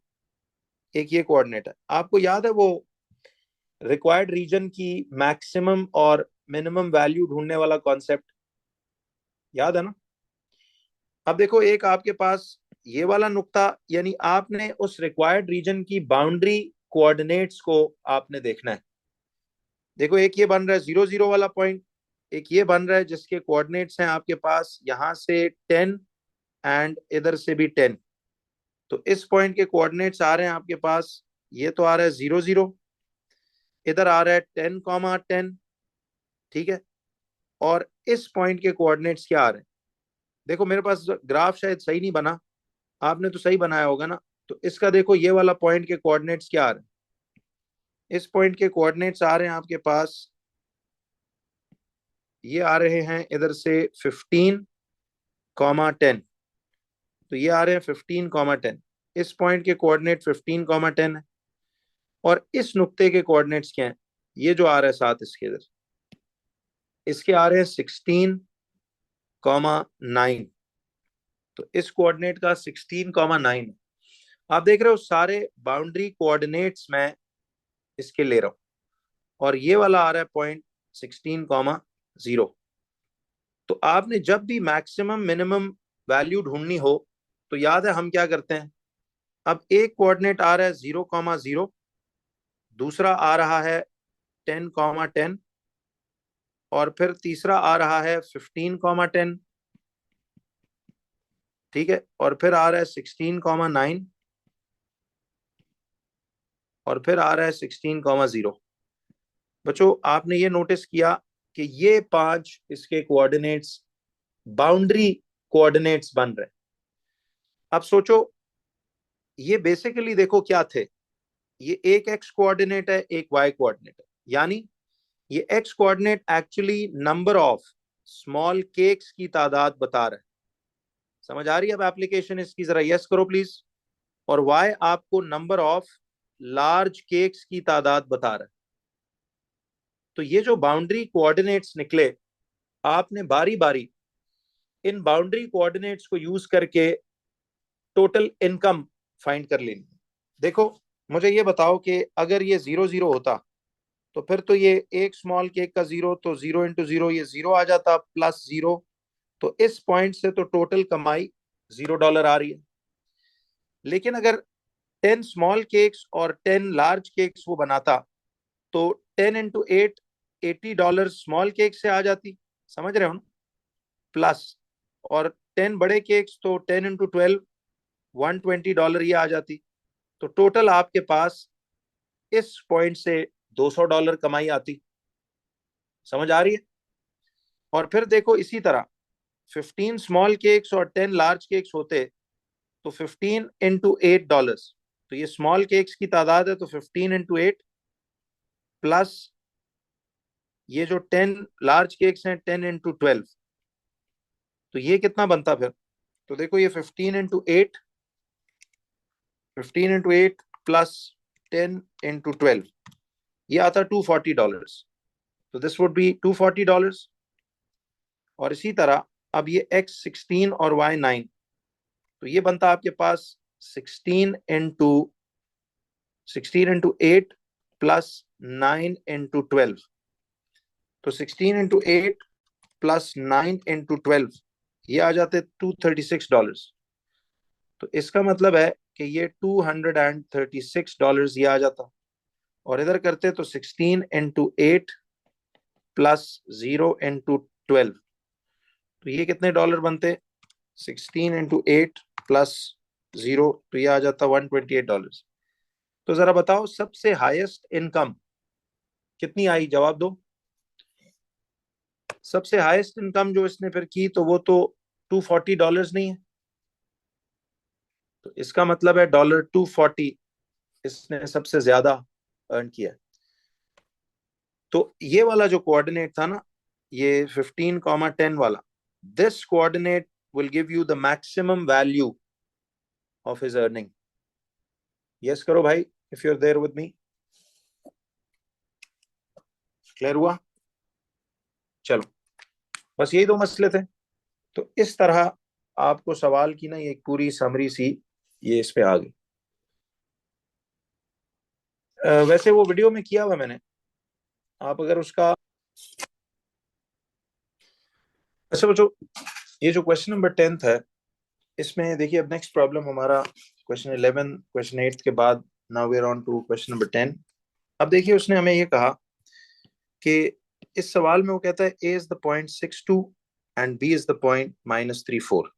एक ये कोऑर्डिनेट है। आपको याद है वो रिक्वायर्ड रीजन की मैक्सिमम और मिनिमम वैल्यू ढूंढने वाला कॉन्सेप्ट, याद है ना। अब देखो एक आपके पास ये वाला नुक्ता, यानी आपने उस रिक्वायर्ड रीजन की बाउंड्री कोऑर्डिनेट्स को आपने देखना है। देखो एक ये बन रहा है 0 0 वाला पॉइंट, एक ये बन रहा है जिसके कोऑर्डिनेट्स हैं आपके पास यहां से 10 एंड इधर से भी 10। तो इस पॉइंट के कोऑर्डिनेट्स आ रहे हैं आपके पास, ये तो आ रहा है 0 0, इधर आ रहा है 10 10, ठीक है। और इस पॉइंट के कोऑर्डिनेट्स क्या आ रहे हैं, देखो मेरे पास ग्राफ शायद सही नहीं बना, आपने तो सही बनाया होगा ना। तो इसका देखो ये वाला पॉइंट के कोऑर्डिनेट्स क्या आ रहे हैं, इस पॉइंट के कोऑर्डिनेट्स आ रहे हैं आपके पास, ये आ रहे हैं इधर से 15 10। तो ये आ रहे हैं 15 10, इस पॉइंट के कोऑर्डिनेट 15 10 है। और इस नुक्ते के कोऑर्डिनेट्स क्या हैं, ये जो आ रहा है साथ इसके इधर, इसके आ रहे हैं 16 9। तो इस कोऑर्डिनेट का 16 9 है। आप देख रहे हो सारे बाउंड्री कोऑर्डिनेट्स मैं इसके ले रहा हूं। और ये वाला आ रहा है 0.16, तो आपने जब भी मैक्सिमम मिनिमम वैल्यू ढूंढनी हो तो याद है हम क्या करते हैं। अब एक कोऑर्डिनेट आ रहा है 0,0, दूसरा आ रहा है 10,10, और फिर तीसरा आ रहा है 15,10, ठीक है, और फिर आ रहा है 16,9, और फिर आ रहा है 16,0। बच्चों आपने ये नोटिस किया कि ये 5 इसके कोऑर्डिनेट्स बाउंड्री कोऑर्डिनेट्स बन रहे हैं। अब सोचो, ये बेसिकली देखो क्या थे, ये एक एक्स कोऑर्डिनेट है, एक वाई कोऑर्डिनेट है, यानी ये x coordinate actually number of small cakes की तादाद बता रहा है। समझ आ रही है अब एप्लीकेशन इसकी? जरा यस करो प्लीज। और वाई आपको नंबर ऑफ लार्ज केक्स की तादाद बता रहा है। तो ये जो बाउंड्री कोऑर्डिनेट्स निकले, आपने बारी बारी इन बाउंड्री कोऑर्डिनेट्स को यूज करके टोटल इनकम फाइंड कर लेनी। देखो मुझे ये बताओ कि अगर ये 0,0 होता तो फिर तो ये एक स्मॉल केक का 0, तो 0 × 0 ये 0 आ जाता, +0। तो इस पॉइंट से तो टोटल कमाई $0 आ रही है। लेकिन अगर 10 स्मॉल केक्स और 10 लार्ज केक्स वो बनाता तो 10 × 8 $80 स्मॉल केक से आ जाती, समझ रहे हो ना, प्लस, और 10 बड़े केक्स तो 10 × 12 $120 ये आ जाती। तो टोटल आपके पास इस पॉइंट से $200 कमाई आती। समझ आ रही है? और फिर देखो इसी तरह 15 स्मॉल केक्स और 10 लार्ज केक्स होते तो 15 × 8 डॉलर्स, तो ये स्मॉल केक्स की तादाद है, तो 15 × 8 प्लस ये जो 10 लार्ज केक्स हैं 10 × 12, तो ये कितना बनता फिर? तो देखो ये 15 × 8 प्लस 10 × 12, ये आता $240। तो दिस वुड बी $240। और इसी तरह अब ये X16 और Y9, तो ये बनता आपके पास 16 × 8 प्लस 9 × 12, तो 16 × 8 प्लस 9 × 12 ये आ जाते $236। तो इसका मतलब है कि ये $236 ये आ जाता। और इधर करते तो 16 × 8 प्लस 0 × 12, तो ये कितने डॉलर बनते? 16 × 8 प्लस 0, तो ये आ जाता $128। तो जरा बताओ सबसे हाईएस्ट इनकम कितनी आई, जवाब दो। सबसे हाईएस्ट इनकम जो इसने फिर की तो वो तो $240 नहीं है, तो इसका मतलब है $240 इसने सबसे ज्यादा अर्न किया। तो ये वाला जो कोऑर्डिनेट था ना, ये 15,10 वाला, this coordinate will give you the maximum value of his earning. Yes करो भाई if you are there with me. Clear हुआ? चलो, बस यही दो मसले थे। तो इस तरह आपको सवाल की ना एक पूरी समरी सी ये इस पे आ गई। वैसे वो वीडियो में किया हुआ मैंने, आप अगर उसका, अच्छा बच्चों ये जो क्वेश्चन नंबर 10 है, इसमें देखिए अब नेक्स्ट प्रॉब्लम हमारा क्वेश्चन 11 क्वेश्चन 8 के बाद now we are on to question number 10। अब देखिए उसने हमें ये कहा कि इस सवाल में वो कहता है A is the point 62 and B is the point -34।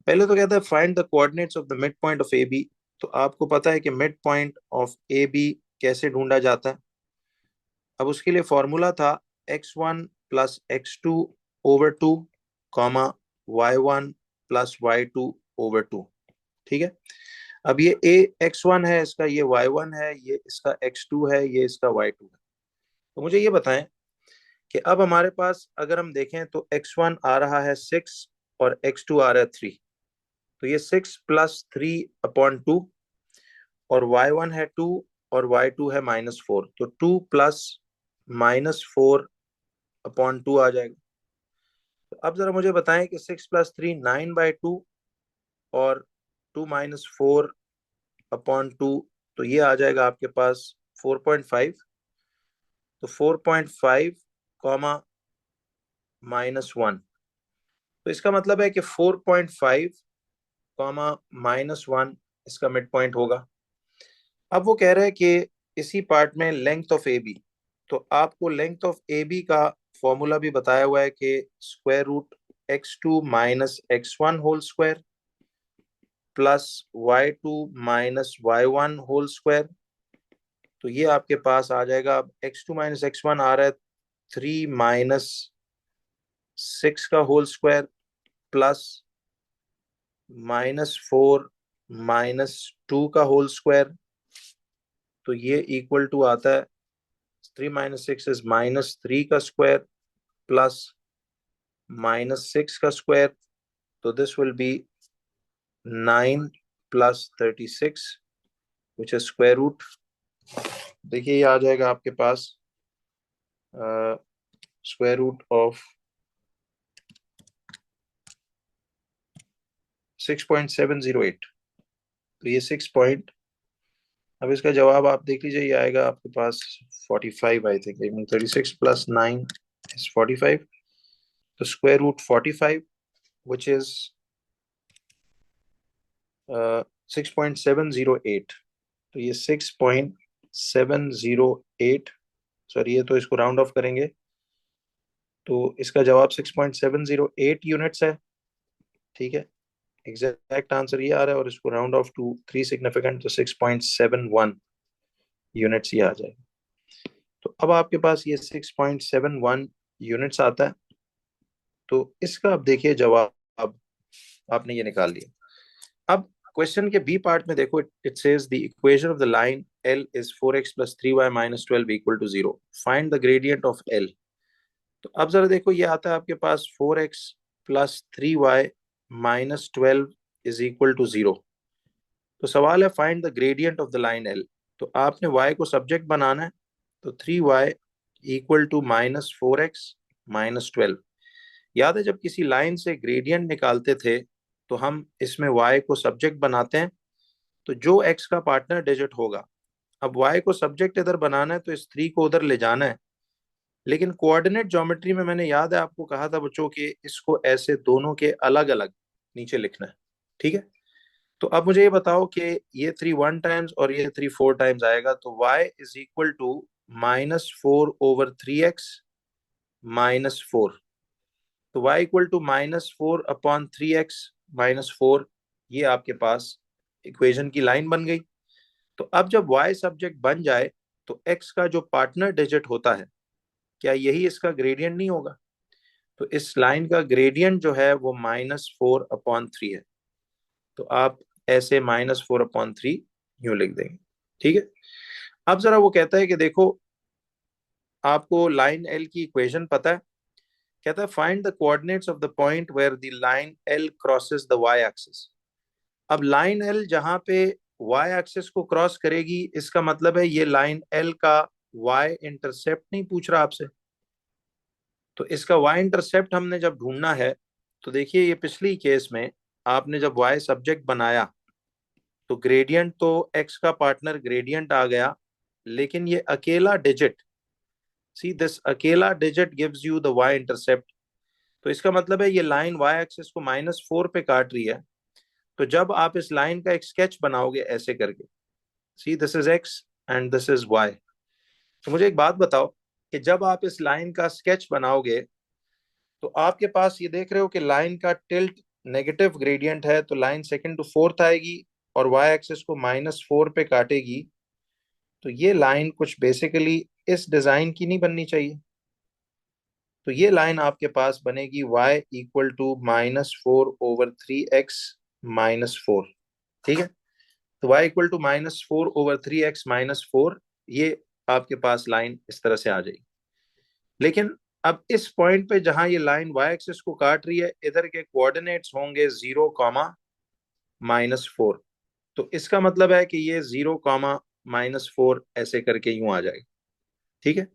पहले तो कहता है find the coordinates of the mid point of A B. तो आपको पता है कि mid point of A B कैसे ढूंढा जाता है। अब उसके लिए फॉर्मूला था x1 plus x2/2 comma y1 plus y2/2। ठीक है, अब ये ए x1 है, इसका ये y1 है, ये इसका x2 है, ये इसका y2 है। तो मुझे ये बताएं कि अब हमारे पास अगर हम देखें तो x1 आ रहा है 6 और x2 आ रहा है 3, तो ये 6 + 3/2, और y1 है 2 और y2 है -4, तो 2 + -4/2 आ जाएगा। तो अब जरा मुझे बताएं कि 6 + 3 9/2 और 2 - 4/2, तो ये आ जाएगा आपके पास 4.5। तो 4.5 कॉमा -1, तो इसका मतलब है कि 4.5 कॉमा -1 इसका मिड पॉइंट होगा। अब वो कह रहे हैं कि इसी पार्ट में लेंथ ऑफ ए बी, तो आपको लेंथ ऑफ ए बी का फॉर्मूला भी बताया हुआ है कि square root x2 minus x1 whole square plus y2 minus y1 whole square. तो ये आपके पास आ जाएगा, अब x2 माइनस x1 आ रहा है 3 माइनस 6 का होल स्क्वायर प्लस -4 -2 का होल स्क्वायर। तो ये इक्वल टू आता है 3 माइनस 6 इज -3 का स्क्वायर प्लस -6 का स्क्वायर। तो this will be 9 plus 36 which is square root. देखिए ये आ जाएगा आपके पास स्क्वायर रूट ऑफ 6.708। तो ये 6 पॉइंट, अब इसका जवाब आप देख लीजिए, ये आएगा आपके पास 45 आई थिंक। 36 प्लस 9 इज 45, तो स्क्वायर रूट 45 विच इज 6.708। तो ये 6.708, सॉरी ये तो इसको राउंड ऑफ करेंगे तो इसका जवाब 6.708 यूनिट्स है। ठीक है, एग्जैक्ट आंसर ये आ रहा है, और इसको राउंड ऑफ टू 3 सिग्निफिकेंट, तो 6.71 यूनिट्स ये आ जाएगा। तो अब आपके पास ये 6.71 यूनिट्स आता है। तो इसका अब देखिए जवाब आपने ये निकाल लिया। अब क्वेश्चन के बी पार्ट में देखो, it says the equation of the line L is 4x plus 3y minus 12 equal to 0, find the gradient of L। तो अब जरा देखो, ये आता है आपके पास 4x plus 3y minus 12 is equal to 0। तो सवाल है find the gradient of the line L। तो आपने y को सब्जेक्ट बनाना है, तो 3y equal to -4x minus 12। याद है जब किसी लाइन से ग्रेडियंट निकालते थे तो हम इसमें y को सब्जेक्ट बनाते हैं, तो जो x का पार्टनर डिजिट होगा, अब y को सब्जेक्ट इधर बनाना है तो इस 3 को उधर ले जाना है। लेकिन कोऑर्डिनेट ज्योमेट्री में मैंने याद है आपको कहा था बच्चों कि इसको ऐसे दोनों के अलग अलग नीचे लिखना है। ठीक है, तो अब मुझे ये बताओ कि ये 3 1 टाइम्स और ये 3 4 टाइम्स आएगा, तो y is equal to -4/3x -4। तो y इक्वल टू -4/3x -4, ये आपके पास इक्वेशन की लाइन बन गई। तो अब जब y सब्जेक्ट बन जाए तो x का जो पार्टनर डिजिट होता है, क्या यही इसका ग्रेडियंट नहीं होगा? तो इस लाइन का ग्रेडियंट जो है वो -4/3 है। तो आप ऐसे -4/3 यूं लिख देंगे। ठीक है, अब जरा वो कहता है कि देखो आपको लाइन एल की इक्वेशन पता है, कहता है find the coordinates of the point where the line L crosses the y axis. अब लाइन एल जहां पे वाई एक्सिस को क्रॉस करेगी, इसका मतलब है ये लाइन एल का वाई इंटरसेप्ट नहीं पूछ रहा आपसे। तो इसका वाई इंटरसेप्ट हमने जब ढूंढना है, तो देखिए ये पिछली केस में आपने जब वाई सब्जेक्ट बनाया तो ग्रेडियंट तो एक्स का पार्टनर ग्रेडियंट आ गया, लेकिन ये अकेला डिजिट, सी दिस अकेला digit gives you the y intercept. तो इसका मतलब है ये लाइन वाई एक्सिस को -4 पे काट रही है। तो जब आप इस लाइन का एक स्केच बनाओगे ऐसे करके, see this is x and this is y. तो मुझे एक बात बताओ कि जब आप इस लाइन का स्केच बनाओगे तो आपके पास ये देख रहे हो कि लाइन का टिल्ट नेगेटिव ग्रेडियंट है, तो लाइन सेकंड टू फोर्थ आएगी और वाई एक्सिस को -4 पे काटेगी। तो ये लाइन कुछ बेसिकली इस डिजाइन की नहीं बननी चाहिए। तो ये लाइन आपके पास बनेगी y इक्वल टू -4/3x -4। ठीक है, तो y इक्वल टू -4/3x -4, ये आपके पास लाइन इस तरह से आ जाएगी। लेकिन अब इस पॉइंट पे जहां ये लाइन y एक्सिस को काट रही है, इधर के कोऑर्डिनेट्स होंगे 0, -4। तो इसका मतलब है कि ये 0, -4 ऐसे करके यूं आ जाएगा। ठीक है,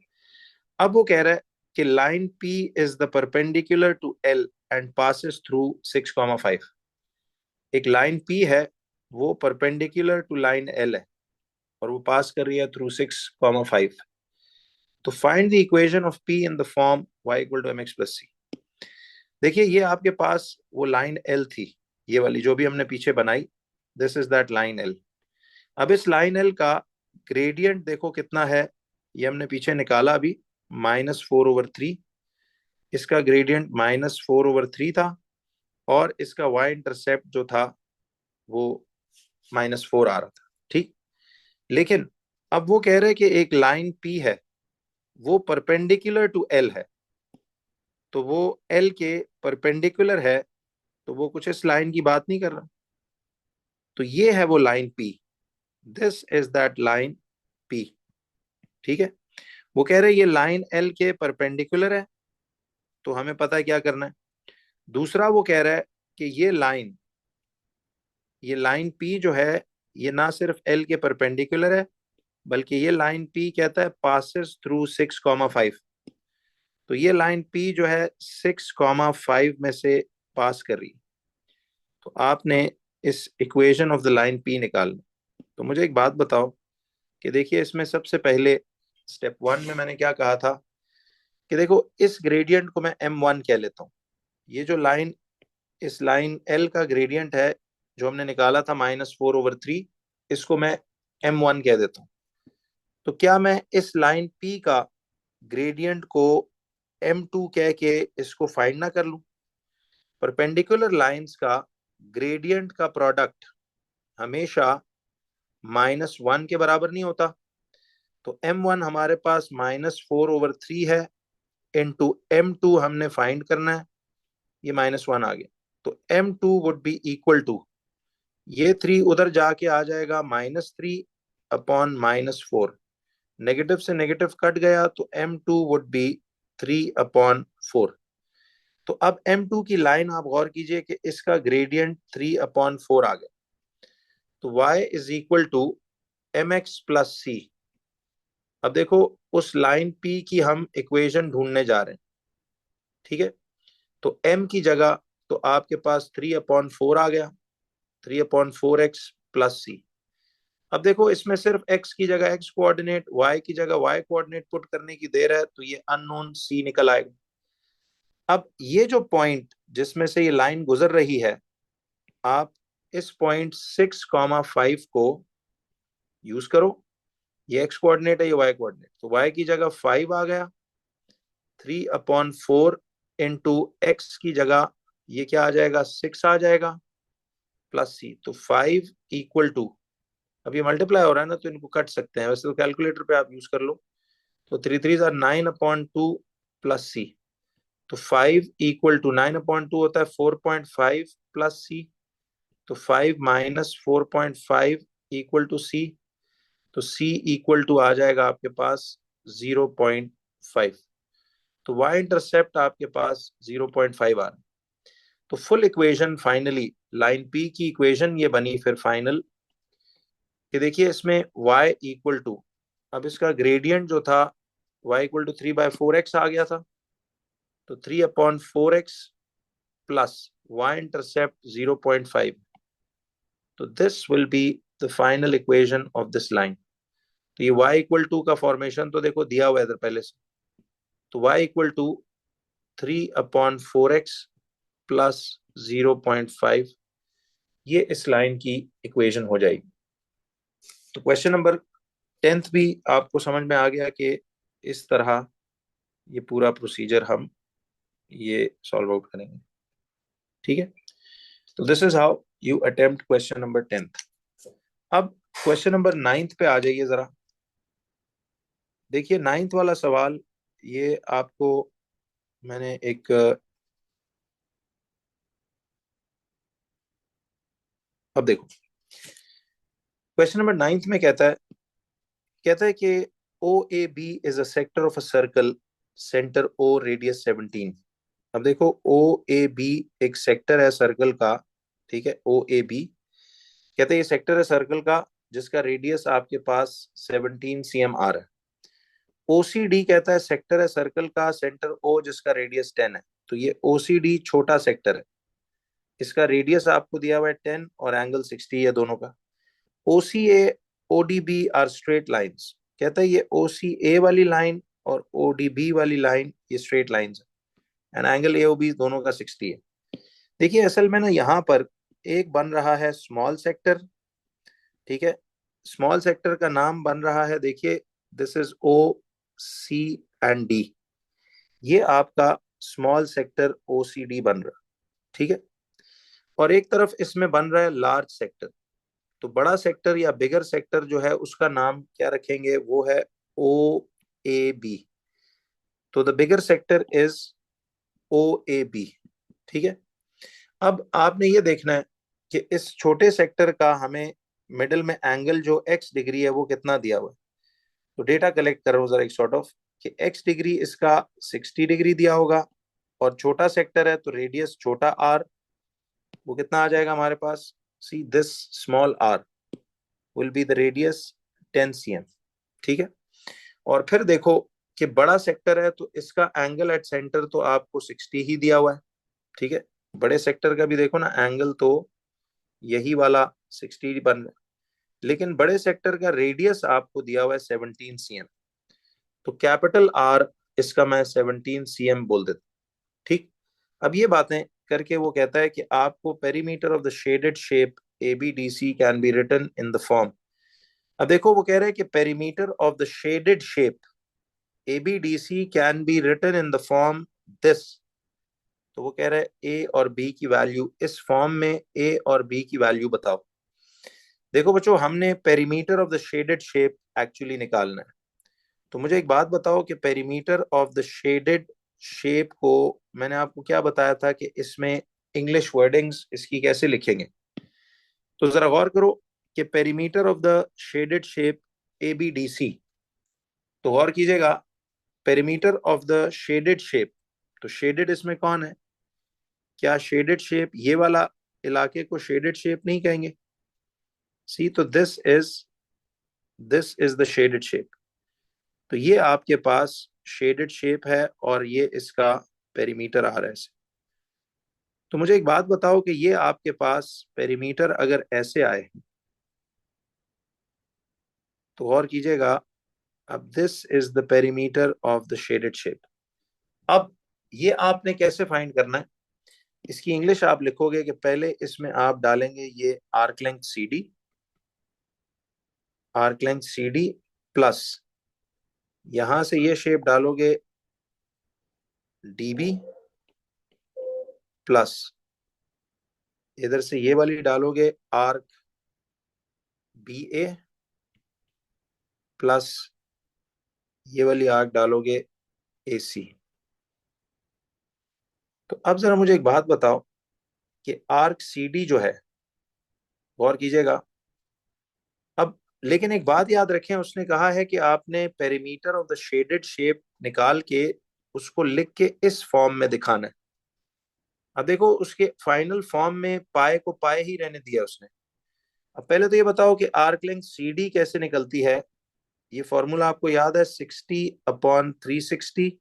अब वो कह रहा है कि line P is the perpendicular to L and passes through 6, 5। एक लाइन P है, वो परपेंडिकुलर टू लाइन L है और वो पास कर रही है थ्रू 6, 5। तो find the equation of P in the form y equal to mx plus c। देखिए ये आपके पास वो लाइन L थी, ये वाली जो भी हमने पीछे बनाई, this is that line L। अब इस लाइन L का ग्रेडियंट देखो कितना है, ये हमने पीछे निकाला अभी, -4/3। इसका ग्रेडियंट -4/3 था, और इसका y इंटरसेप्ट जो था वो -4 आ रहा था, ठीक। लेकिन अब वो कह रहे हैं कि एक लाइन P है, वो परपेंडिकुलर टू L है, तो वो L के परपेंडिकुलर है, तो वो कुछ इस लाइन की बात नहीं कर रहा। तो ये है वो line P, this is that line P, ठीक है। वो कह रहे हैं ये लाइन L के परपेंडिकुलर है, तो हमें पता है क्या करना है। दूसरा वो कह रहा है कि ये लाइन P जो है, ये ना सिर्फ L के परपेंडिकुलर है, बल्कि ये लाइन P कहता है पासेस थ्रू 6,5। तो ये लाइन P जो है 6,5 में से पास कर रही है। तो आपने इस equation of the line P निकालना। तो मुझे एक बात बताओ कि देखिए इसमें सबसे पहले स्टेप 1 में मैंने क्या कहा था कि देखो इस ग्रेडियंट को मैं M1 कह लेता हूँ। ये जो लाइन, इस लाइन L का ग्रेडियंट है जो हमने निकाला था -4/3, इसको मैं M1 कह देता हूँ। तो क्या मैं इस लाइन P का ग्रेडियंट को M2 कह के इसको फाइंड ना कर लूं? परपेंडिकुलर लाइंस का ग्रेडियंट का प्रोडक्ट हमेशा -1 के बराबर नहीं होता। तो M1 हमारे पास -4/3 है, इंटू M2 हमने फाइंड करना है, ये -1 आ गया। तो M2 would be equal to, ये 3 उधर जाके आ जाएगा -3/-4, नेगेटिव से नेगेटिव कट गया, तो M2 वुड बी 3/4। तो अब M2 की लाइन आप गौर कीजिए कि इसका ग्रेडियंट 3/4 आ गया। तो y is equal to mx plus c। अब देखो उस लाइन P की हम इक्वेशन ढूंढने जा रहे हैं, ठीक है। तो m की जगह तो आपके पास 3/4 आ गया, 3/4x प्लस c। अब देखो इसमें सिर्फ x की जगह x कोऑर्डिनेट, y की जगह y कोऑर्डिनेट पुट करने की देर है, तो ये अननोन c निकल आएगा। अब ये जो पॉइंट जिसमें से ये लाइन गुजर रही है, आप इस पॉइंट 6,5 को यूज करो। ये x कोऑर्डिनेट है, ये y कोऑर्डिनेट, तो y की जगह 5 आ गया, 3/4 इंटू एक्स की जगह ये क्या आ जाएगा, 6 आ जाएगा, प्लस c। तो 5 इक्वल टू, अब ये मल्टीप्लाई हो रहा है ना, तो इनको कट सकते हैं, वैसे तो कैलकुलेटर पे आप यूज कर लो। तो 3 3 9/2 प्लस सी। तो 5 इक्वल टू 9/2 होता है 4.5 प्लस सी। तो 5 माइनस 4.5 इक्वल टू सी। तो सी इक्वल टू आ जाएगा आपके पास 0.5। तो y इंटरसेप्ट आपके पास 0.5 आ रहा है। तो full equation finally line P की इक्वेशन ये बनी फिर फाइनल कि देखिए इसमें y इक्वल टू, अब इसका ग्रेडियंट जो था y इक्वल टू 3/4x आ गया था, तो 3/4x प्लस y इंटरसेप्ट 0.5। तो this will be the final equation of this line. तो ये y इक्वल टू का फॉर्मेशन तो देखो दिया हुआ है इधर पहले से। तो y equal to 3/4x plus 0.5, ये इस लाइन की इक्वेशन हो जाएगी। तो क्वेश्चन नंबर 10th भी आपको समझ में आ गया कि इस तरह ये पूरा प्रोसीजर हम ये सॉल्व आउट करेंगे, ठीक है। तो this is how you attempt question number 10th। अब क्वेश्चन नंबर 9th पे आ जाइए जरा। देखिए 9th वाला सवाल, ये आपको मैंने एक, अब देखो क्वेश्चन नंबर 9th में कहता है कि O A B is a sector of a circle, centre O radius 17। अब देखो ओ ए बी एक सेक्टर है सर्कल का, ठीक है। ओ ए बी कहते हैं ये सेक्टर है सर्कल का जिसका रेडियस आपके पास 17 cm आ रहा है। ओसीडी कहता है सेक्टर है सर्कल का सेंटर ओ जिसका रेडियस 10 है। तो ये ओसीडी छोटा सेक्टर है, इसका रेडियस आपको दिया हुआ है 10 और एंगल 60 है दोनों का। ओसीए ओडीबी आर स्ट्रेट लाइंस, कहता है ये ओसीए वाली लाइन और ODB वाली लाइन ये स्ट्रेट लाइंस है, एंड एंगल AOB दोनों का 60 है। देखिए असल में ना यहाँ पर एक बन रहा है स्मॉल सेक्टर, ठीक है, स्मॉल सेक्टर का नाम बन रहा है, देखिए दिस इज OCD, ये आपका स्मॉल सेक्टर OCD बन रहा है, ठीक है। और एक तरफ इसमें बन रहा है लार्ज सेक्टर, तो बड़ा सेक्टर या बिगर सेक्टर जो है उसका नाम क्या रखेंगे, वो है OAB। तो the bigger sector is OAB, ठीक है। अब आपने ये देखना है कि इस छोटे सेक्टर का हमें मिडिल में एंगल जो x डिग्री है वो कितना दिया हुआ है। तो डेटा कलेक्ट करो जरा एक सॉर्ट ऑफ कि x डिग्री इसका 60 डिग्री दिया होगा, और छोटा सेक्टर है तो रेडियस छोटा r वो कितना आ जाएगा हमारे पास, see this small r will be the radius 10 cm, ठीक है। और फिर देखो कि बड़ा सेक्टर है तो इसका एंगल एट सेंटर तो आपको 60 ही दिया हुआ है, ठीक है। बड़े सेक्टर का भी देखो ना एंगल तो यही वाला 60 बन रहा है, लेकिन बड़े सेक्टर का रेडियस आपको दिया हुआ है 17 cm, तो कैपिटल R इसका मैं 17 cm बोल देता, ठीक। अब ये बातें करके वो कहता है कि आपको perimeter of the shaded shape ABDC can be written in the form. अब देखो वो कह रहे हैं कि perimeter of the shaded shape ABDC can be written in the form this. तो वो कह रहे हैं A और B की वैल्यू, इस फॉर्म में A और B की वैल्यू बताओ। देखो बच्चों हमने perimeter of the shaded shape actually निकालना है, तो मुझे एक बात बताओ कि perimeter of the shaded shape को मैंने आपको क्या बताया था कि इसमें इंग्लिश वर्डिंग्स इसकी कैसे लिखेंगे। तो जरा गौर करो कि perimeter of the shaded shape ABDC, तो गौर कीजिएगा perimeter of the shaded shape, तो शेडेड इसमें कौन है, क्या शेडेड शेप ये वाला इलाके को शेडेड शेप नहीं कहेंगे, सी तो this is the shaded shape. तो ये आपके पास शेडेड शेप है और ये इसका पेरीमीटर आ रहा है ऐसे। तो मुझे एक बात बताओ कि ये आपके पास पेरीमीटर अगर ऐसे आए तो गौर कीजिएगा, अब this is the perimeter of the shaded shape. अब ये आपने कैसे फाइंड करना है, इसकी इंग्लिश आप लिखोगे कि पहले इसमें आप डालेंगे ये आर्क लेंथ CD प्लस यहां से ये शेप डालोगे DB प्लस इधर से ये वाली डालोगे आर्क BA प्लस ये वाली आर्क डालोगे AC। तो अब जरा मुझे एक बात बताओ कि आर्क CD जो है, गौर कीजिएगा, अब लेकिन एक बात याद रखें, उसने कहा है कि आपने perimeter of the shaded shape निकाल के उसको लिख के इस फॉर्म में दिखाना है। अब देखो उसके फाइनल फॉर्म में पाए को पाए ही रहने दिया उसने। अब पहले तो ये बताओ कि आर्क लेंथ CD कैसे निकलती है, ये फॉर्मूला आपको याद है 60/360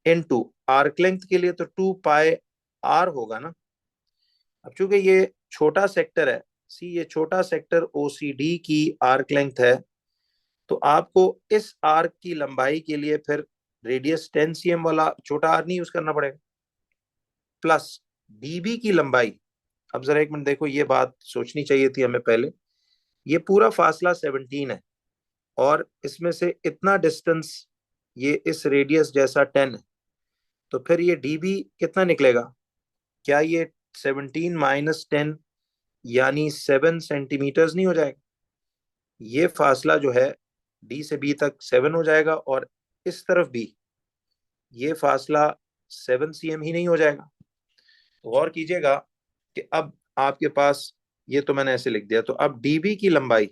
इनटू आर्क लेंथ के लिए तो 2πr होगा ना। अब चूंकि ये छोटा सेक्टर है, सी ये छोटा सेक्टर OCD की आर्क लेंथ है, तो आपको इस आर्क की लंबाई के लिए फिर रेडियस 10 cm वाला छोटा आर नहीं यूज करना पड़ेगा, प्लस DB की लंबाई। अब जरा एक मिनट देखो, ये बात सोचनी चाहिए थी हमें पहले, ये पूरा फासला 17 है और इसमें से इतना डिस्टेंस ये इस रेडियस जैसा 10 है, तो फिर ये DB कितना निकलेगा, क्या ये 17 माइनस 10 यानी 7 सेंटीमीटर्स नहीं हो जाएगा, ये फासला जो है D से B तक 7 हो जाएगा, और इस तरफ भी ये फासला 7 cm ही नहीं हो जाएगा। तो गौर कीजिएगा कि अब आपके पास, ये तो मैंने ऐसे लिख दिया, तो अब DB की लंबाई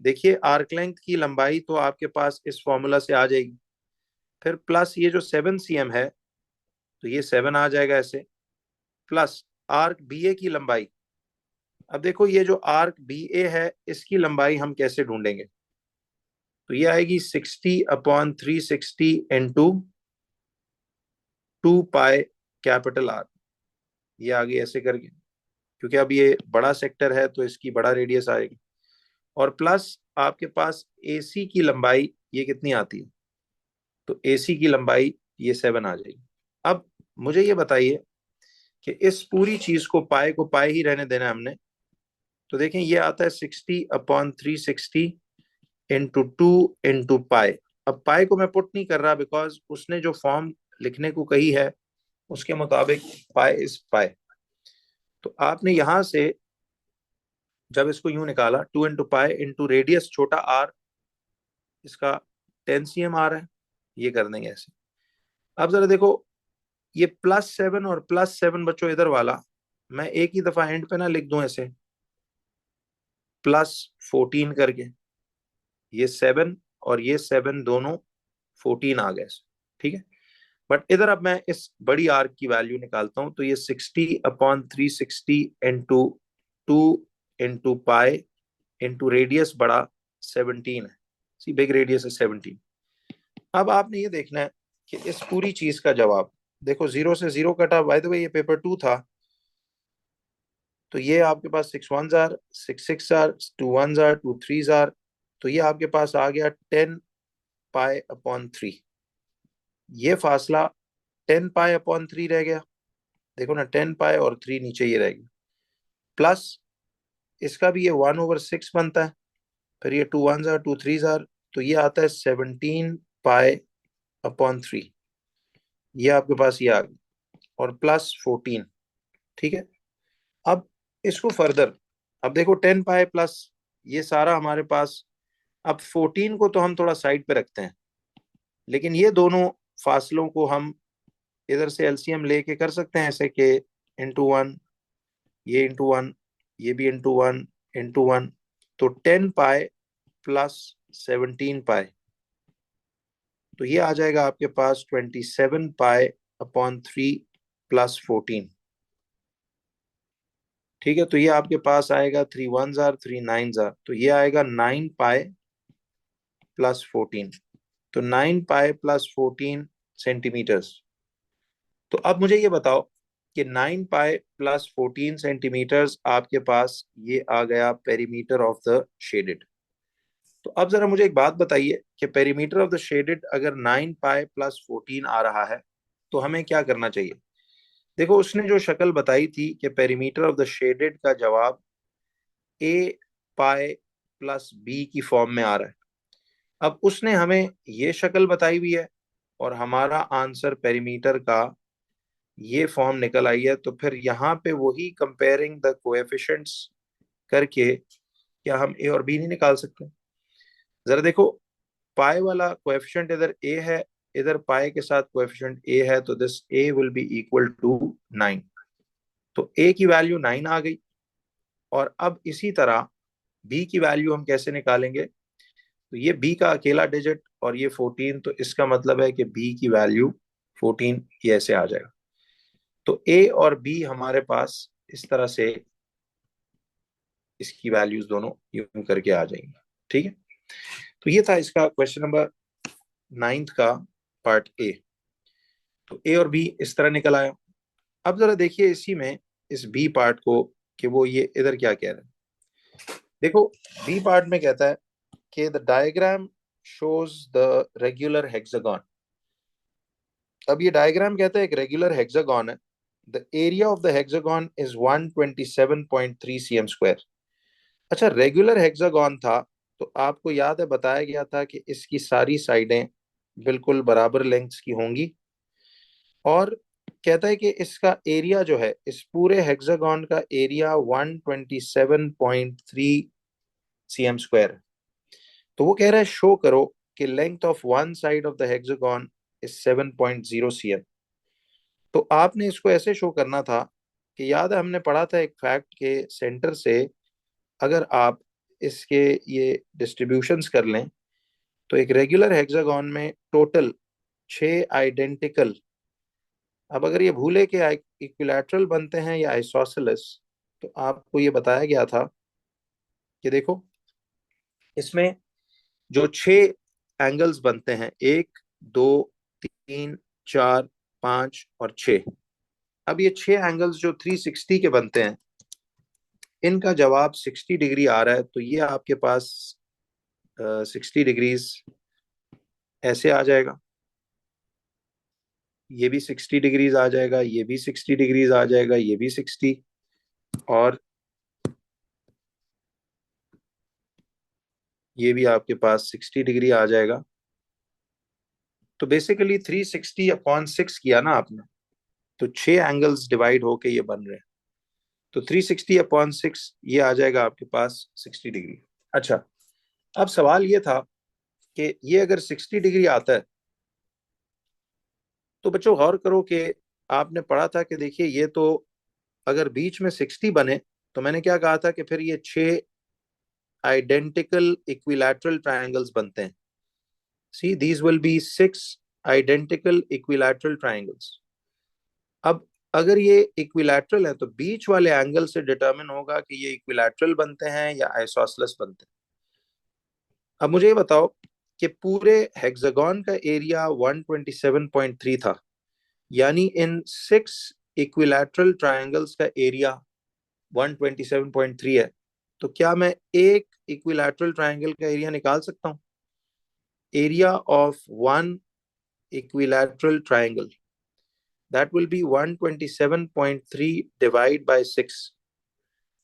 देखिए, आर्क लेंथ की लंबाई तो आपके पास इस फॉर्मूला से आ जाएगी, फिर प्लस ये जो 7 cm है तो ये 7 आ जाएगा ऐसे, प्लस आर्क BA की लंबाई। अब देखो ये जो आर्क BA है इसकी लंबाई हम कैसे ढूंढेंगे, तो ये आएगी 60/360 इंटू 2π R, ये आ गई ऐसे करके, क्योंकि अब ये बड़ा सेक्टर है तो इसकी बड़ा रेडियस आएगी, और प्लस आपके पास AC की लंबाई ये कितनी आती है, तो AC की लंबाई ये 7 आ जाएगी। अब मुझे ये बताइए कि इस पूरी चीज को पाए ही रहने देना है हमने। तो देखें ये आता है 60/360 इंटू 2 इंटू पाई। अब पाई को मैं पुट नहीं कर रहा बिकॉज उसने जो फॉर्म लिखने को कही है उसके मुताबिक पाई इज पाई। तो आपने यहां से जब इसको यूं निकाला 2 इंटू पाई इंटू रेडियस छोटा आर, इसका 10 cm है, ये कर देंगे ऐसे। अब जरा देखो ये +7 और +7 बच्चों इधर वाला मैं एक ही दफा एंड पे ना लिख दूं ऐसे +14 करके, ये 7 और ये 7 दोनों 14 आ गए, ठीक है। बट इधर अब मैं इस बड़ी आर्क की वैल्यू निकालता हूं तो ये 60/360 into 2 into pi into radius बड़ा 17 है। सी बिग रेडियस है 17। अब आपने ये देखना है कि इस पूरी चीज का जवाब देखो, 0 से 0 कटा, बाय द वे ये पेपर 2 था, तो ये आपके पास 6 1s 6 6 2 1s 2 3s, तो ये आपके पास आ गया 10 पाई/3। ये फासला 10 पाई/3 रह गया, देखो ना 10 पाई और 3 नीचे ये रह गया, प्लस इसका भी ये 1/6 बनता है, फिर ये 2 1s 2 3s, तो ये आता है 17 पाई/3, ये आपके पास ये आ गया, और +14, ठीक है। अब इसको फर्दर, अब देखो 10 पाई प्लस ये सारा हमारे पास, अब 14 को तो हम थोड़ा साइड पे रखते हैं, लेकिन ये दोनों फासलों को हम इधर से एलसीएम लेके कर सकते हैं ऐसे कि ×1, ये ×1, ये भी ×1 तो 10 पाई प्लस 17 पाई, तो ये आ जाएगा आपके पास 27 पाई/3 +14, ठीक है। तो ये आपके पास आएगा 3 1s 3 9s, तो ये आएगा 9 पाई+14, तो 9 पाई+14 सेंटीमीटर्स। तो अब मुझे ये बताओ कि 9 पाई+14 सेंटीमीटर्स आपके पास ये आ गया पेरीमीटर ऑफ द शेडेड। तो अब जरा मुझे एक बात बताइए कि पेरीमीटर ऑफ द शेडेड अगर 9 पाई+14 आ रहा है तो हमें क्या करना चाहिए। देखो उसने जो शक्ल बताई थी कि पेरीमीटर ऑफ द शेडेड का जवाब A पाई+B की फॉर्म में आ रहा है। अब उसने हमें ये शक्ल बताई हुई है और हमारा आंसर पेरीमीटर का ये फॉर्म निकल आई है, तो फिर यहाँ पे वही कंपेयरिंग द कोएफिशिएंट्स करके क्या हम ए और बी नहीं निकाल सकते। जरा देखो पाई वाला कोएफिशिएंट इधर ए है, इधर पाई के साथ कोएफिशिएंट ए है, तो this A will be equal to 9, तो ए की वैल्यू 9 आ गई। और अब इसी तरह बी की वैल्यू हम कैसे निकालेंगे, तो ये बी का अकेला डिजिट और ये 14, तो इसका मतलब है कि बी की वैल्यू 14, ये ऐसे आ जाएगा। तो ए और बी हमारे पास इस तरह से इसकी वैल्यूज दोनों यूं करके आ जाएंगी, ठीक है। तो ये था इसका क्वेश्चन नंबर 9 का पार्ट ए। तो ए और बी इस तरह निकल आया। अब जरा देखिए इसी में इस बी पार्ट को कि वो ये इधर क्या कह रहे हैं। देखो बी पार्ट में कहता है कि the diagram shows the regular hexagon. अब ये डायग्राम कहता है एक रेगुलर हेक्सागन है, the area of the hexagon is 127.3 cm²। अच्छा रेगुलर हेक्सागन था तो आपको याद है बताया गया था कि इसकी सारी साइडें बिल्कुल बराबर लेंथ्स की होंगी, और कहता है कि इसका एरिया जो है इस पूरे हेक्सागन का एरिया 127.3 cm²। तो वो कह रहा है शो करो कि length of one side of the hexagon is 7.0 cm। तो आपने इसको ऐसे शो करना था कि याद है हमने पढ़ा था एक फैक्ट के सेंटर से अगर आप इसके ये डिस्ट्रीब्यूशंस कर लें तो एक रेगुलर हेक्सागन में टोटल 6 आइडेंटिकल, अब अगर ये भूले कि इक्विलैटरल बनते हैं या आइसोसेलेस, तो आपको ये बताया गया था कि देखो इसमें जो 6 एंगल्स बनते हैं, 1 2 3 4 5 और 6, अब ये 6 एंगल्स जो 360 के बनते हैं इनका जवाब 60 डिग्री आ रहा है, तो ये आपके पास 60 डिग्रीज ऐसे आ जाएगा। ये भी 60 डिग्रीज आ जाएगा, ये भी 60 डिग्रीज आ जाएगा, ये भी 60, और ये भी आपके पास 60 डिग्री आ जाएगा। तो बेसिकली 360/6 किया ना आपने, तो 6 एंगल्स डिवाइड होके ये बन रहे हैं। तो 360/6 ये आ जाएगा आपके पास 60 डिग्री। अच्छा, अब सवाल ये था कि ये अगर 60 डिग्री आता है, तो बच्चों गौर करो कि आपने पढ़ा था कि देखिए ये तो अगर बीच में 60 बने, तो मैंने क्या कहा था कि फिर ये 6 आइडेंटिकल इक्विलैटरल ट्रायंगल्स बनते हैं। See these will be 6 identical equilateral triangles. अब अगर ये इक्विलैटरल है, तो बीच वाले एंगल से डिटरमिन होगा कि ये इक्विलैटरल बनते हैं या आइसोसेलेस बनते हैं। अब मुझे ये बताओ कि पूरे हेक्सागन का एरिया 127.3 था, यानी इन 6 इक्विलैटरल ट्रायंगल्स का एरिया 127.3 है। तो क्या मैं एक इक्विलैटरल ट्रायंगल का एरिया निकाल सकता हूँ? Area of one equilateral triangle, that will be 127.3 divide by 6।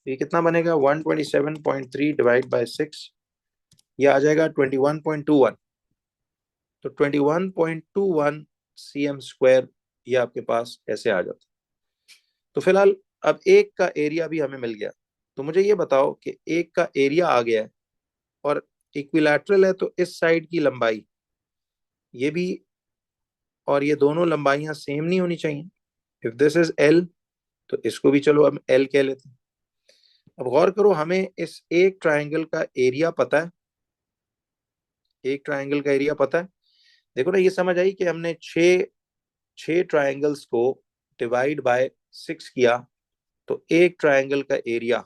ये कितना बनेगा? 127.3 डिवाइड बाय 6, ये आ जाएगा 21.21। तो 21.21 cm स्क्वायर ये आपके पास ऐसे आ जाता। तो फिलहाल अब एक का एरिया भी हमें मिल गया। तो मुझे ये बताओ कि एक का एरिया आ गया है, और इक्विलैटरल है, तो इस साइड की लंबाई ये भी और ये दोनों लंबाइयां सेम नहीं होनी चाहिए। इफ दिस इज एल, तो इसको भी चलो हम एल कह लेते हैं। अब गौर करो, हमें इस एक ट्रायंगल का एरिया पता है। एक ट्रायंगल का एरिया पता है। देखो ना, ये समझ आई कि हमने छह छह ट्रायंगल्स को डिवाइड बाय 6 किया, तो एक ट्रायंगल का एरिया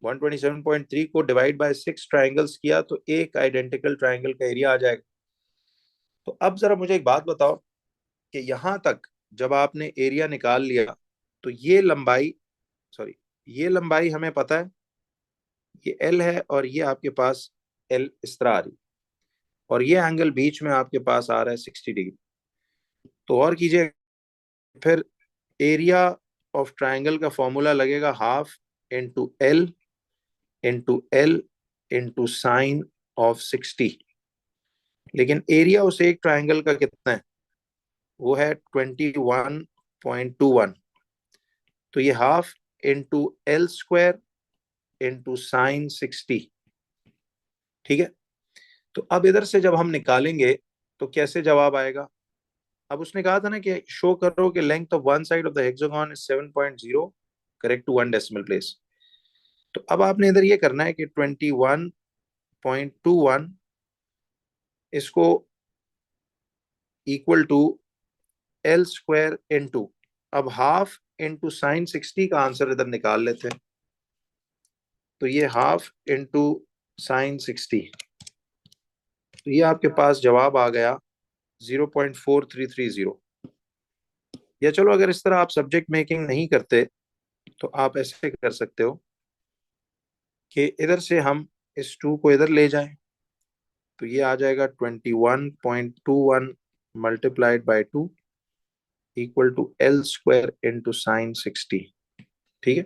127.3 को डिवाइड बाय 6 ट्रायंगल्स किया, तो एक आइडेंटिकल ट्रायंगल का एरिया आ जाएगा। तो अब जरा मुझे एक बात बताओ कि यहां तक जब आपने एरिया निकाल लिया, तो ये लंबाई, सॉरी, ये लंबाई हमें पता है, ये एल है, और ये आपके पास एल इस तरह आ रही, और ये एंगल बीच में आपके पास आ रहा है 60 डिग्री। तो और कीजिए, फिर एरिया ऑफ ट्रायंगल का फॉर्मूला लगेगा half into L into sine of 60। लेकिन एरिया उस एक ट्रायंगल का कितना है? वो है 21.21। तो ये half into L square into sine 60। ठीक है। तो अब इधर से जब हम निकालेंगे, तो कैसे जवाब आएगा? अब उसने कहा था ना कि शो करो कि length of one side of the hexagon is 7.0 correct to 1 decimal place. तो अब आपने इधर ये करना है कि 21.21 इसको equal to L square into, अब हाफ इंटू साइन 60 का आंसर इधर निकाल लेते हैं। तो ये हाफ इंटू साइन 60, तो ये आपके पास जवाब आ गया 0.4330। या चलो, अगर इस तरह आप सब्जेक्ट मेकिंग नहीं करते, तो आप ऐसे कर सकते हो कि इधर से हम इस 2 को इधर ले जाएं। तो ये आ जाएगा 21.21 multiplied by 2 equal to L square into sine 60। ठीक है।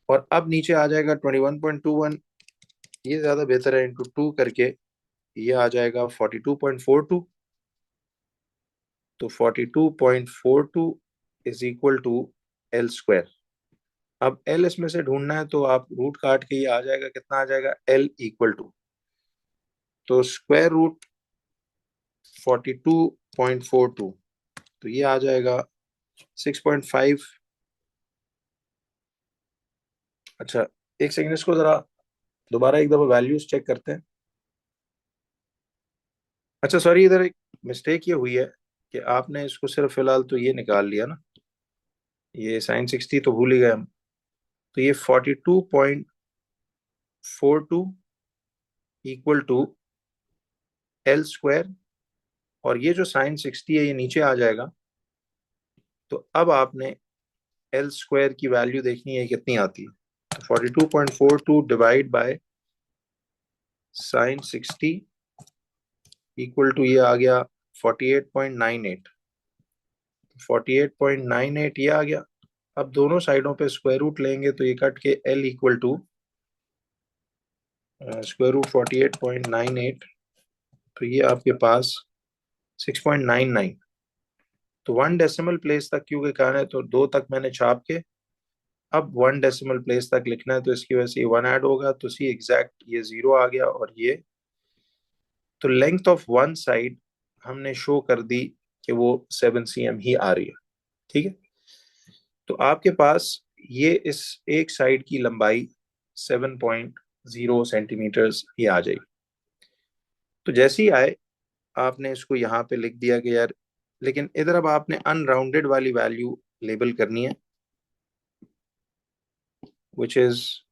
और अब नीचे आ जाएगा 21.21, ये ज्यादा बेहतर है, इंटू 2 करके ये आ जाएगा 42.42। तो 42.42 is equal to L square. अब एल इसमें से ढूंढना है, तो आप रूट काट के ये आ जाएगा, कितना आ जाएगा? एल इक्वल टू, तो स्क्वायर रूट 42.42, तो ये आ जाएगा 6.5। अच्छा, एक सेकंड, इसको जरा दोबारा एक दफा वैल्यूज चेक करते हैं। अच्छा सॉरी, इधर एक मिस्टेक ये हुई है कि आपने इसको सिर्फ फिलहाल तो ये निकाल लिया ना, ये साइन 60 तो भूल ही गए हम। तो ये 42.42 इक्वल टू एल स्क्वायर, और ये जो साइन 60 है ये नीचे आ जाएगा। तो अब आपने एल स्क्वायर की वैल्यू देखनी है कितनी आती है। तो 42.42 divide by sine 60 equal to ये आ गया 48.98। 48.98 ये आ गया। अब दोनों साइडों पे स्क्वायर रूट लेंगे तो ये कट के L equal to square root 48.98, तो ये आपके पास 6.99। तो 1 डेसिमल प्लेस तक क्योंकि कहना है तो 2 तक मैंने छाप के अब 1 डेसिमल प्लेस तक लिखना है, तो इसकी वजह से ये 1 ऐड होगा, तो सी एग्जैक्ट ये 0 आ गया। और ये तो लेंथ ऑफ वन साइड हमने शो कर दी कि वो 7 cm ही आ रही है। ठीक है, तो आपके पास ये इस एक साइड की लंबाई 7.0 सेंटीमीटर ये आ जाएगी। तो जैसे ही आए आपने इसको यहाँ पे लिख दिया कि यार, लेकिन इधर अब आपने अनराउंडेड वाली वैल्यू लेबल करनी है, विच इज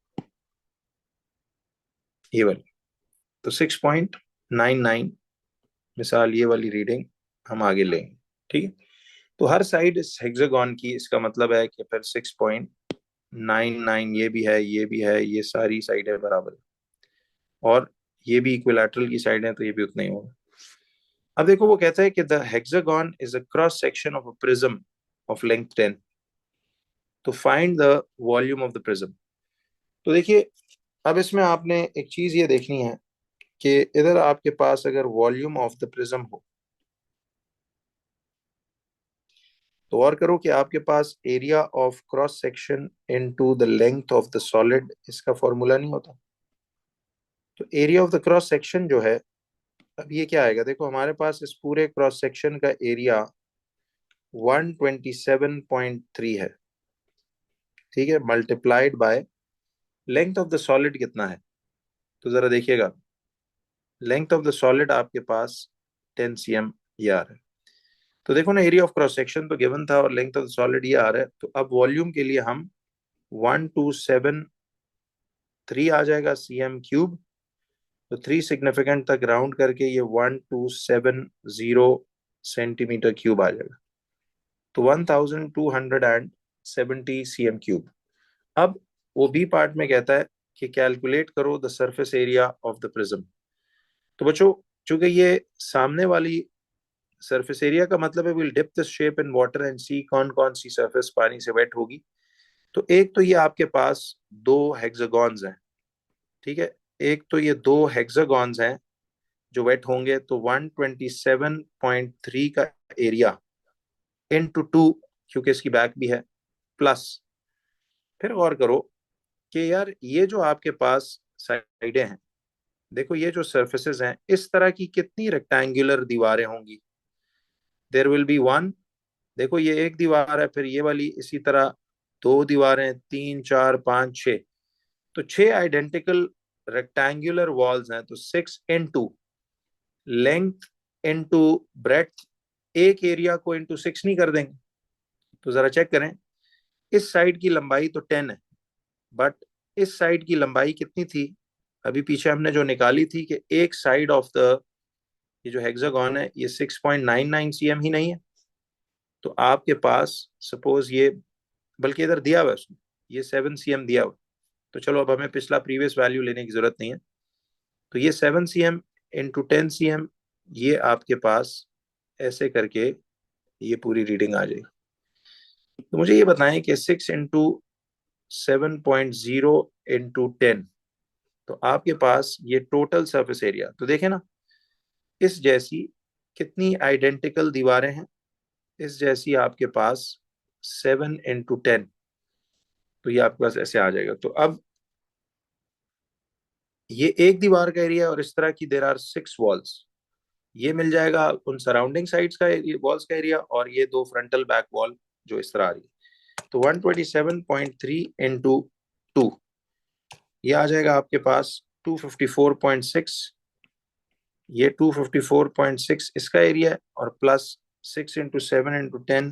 ये वाली। तो 6.99 मिसाल ये वाली रीडिंग हम आगे लेंगे। ठीक है, तो हर साइड इस हेक्सागोन की, इसका मतलब है कि फिर 6.99 ये भी है, ये भी है, ये सारी साइडें बराबर है, और ये भी इक्विलैटरल की साइड है तो ये भी उतना ही होगा। अब देखो वो कहता है कि the hexagon is a cross section of a prism of length 10, तो find the volume of the prism. तो देखिए अब इसमें आपने एक चीज ये देखनी है कि इधर आपके पास अगर वॉल्यूम ऑफ द प्रिज्म हो तो और करो कि आपके पास area of cross section into the length of the solid, इसका फॉर्मूला नहीं होता। तो area of the cross section जो है, अब ये क्या आएगा, देखो हमारे पास इस पूरे क्रॉस सेक्शन का एरिया 127.3 है। ठीक है, multiplied by length of the solid कितना है, तो जरा देखिएगा, लेंथ ऑफ द सॉलिड आपके पास 10 cm ये आ रहा है। तो देखो ना, एरिया ऑफ क्रॉस सेक्शन तो गिवन था और लेंथ ऑफ द सॉलिड ये आ रहा है, तो अब वॉल्यूम के लिए हम 1273 आ जाएगा cm3। तो 3 सिग्निफिकेंट तक राउंड करके ये 1270 सेंटीमीटर क्यूब आ जाएगा, तो 1270 cm3। अब वो बी पार्ट में कहता है कि कैलकुलेट करो the surface area of the prism. तो बच्चों, चूंकि ये सामने वाली सरफेस एरिया का मतलब है will dip the shape in water and see कौन कौन सी सरफेस पानी से वेट होगी। तो एक तो ये आपके पास दो हेक्सागॉन्स हैं। ठीक है, एक तो ये दो हेक्सागॉन्स हैं जो वेट होंगे, तो 127.3 का एरिया इनटू 2, क्योंकि इसकी बैक भी है, प्लस फिर गौर करो कि यार ये जो आपके पास साइडें हैं, देखो ये जो सरफेसेस हैं, इस तरह की कितनी रेक्टेंगुलर दीवारें होंगी, देयर विल बी वन। देखो ये एक दीवार है, फिर ये वाली इसी तरह दो दीवारें, तीन, चार, पांच, छह, तो छह आइडेंटिकल रेक्टेंगुलर वॉल्स हैं। तो 6 into लेंथ इंटू ब्रेथ, एक एरिया को इंटू 6 नहीं कर देंगे। तो जरा चेक करें, इस साइड की लंबाई तो 10 है, बट इस साइड की लंबाई कितनी थी, अभी पीछे हमने जो निकाली थी कि एक साइड ऑफ द ये जो हेक्सागन है ये 6.99 cm ही नहीं है। तो आपके पास सपोज ये, बल्कि इधर दिया हुआ है उसने, ये 7 cm दिया हुआ। तो चलो अब हमें पिछला प्रीवियस वैल्यू लेने की जरूरत नहीं है। तो ये 7 cm इंटू 10 cm, ये आपके पास ऐसे करके ये पूरी रीडिंग आ जाएगी। तो मुझे ये बताएं कि 6 into 7.0 into 10, तो आपके पास ये टोटल सरफेस एरिया, तो देखें ना, इस जैसी कितनी आइडेंटिकल दीवारें हैं, इस जैसी आपके पास 7 into 10, तो ये आपके पास ऐसे आ जाएगा। तो अब ये एक दीवार का एरिया और इस तरह की देर आर 6 वॉल्स, ये मिल जाएगा उन सराउंडिंग साइड्स का वॉल्स का एरिया, और ये दो फ्रंटल बैक वॉल जो इस तरह आ रही है। तो 127.3 इंटू 2, ये आ जाएगा आपके पास 254.6, ये 254.6 इसका एरिया है, और प्लस 6 into 7 into 10,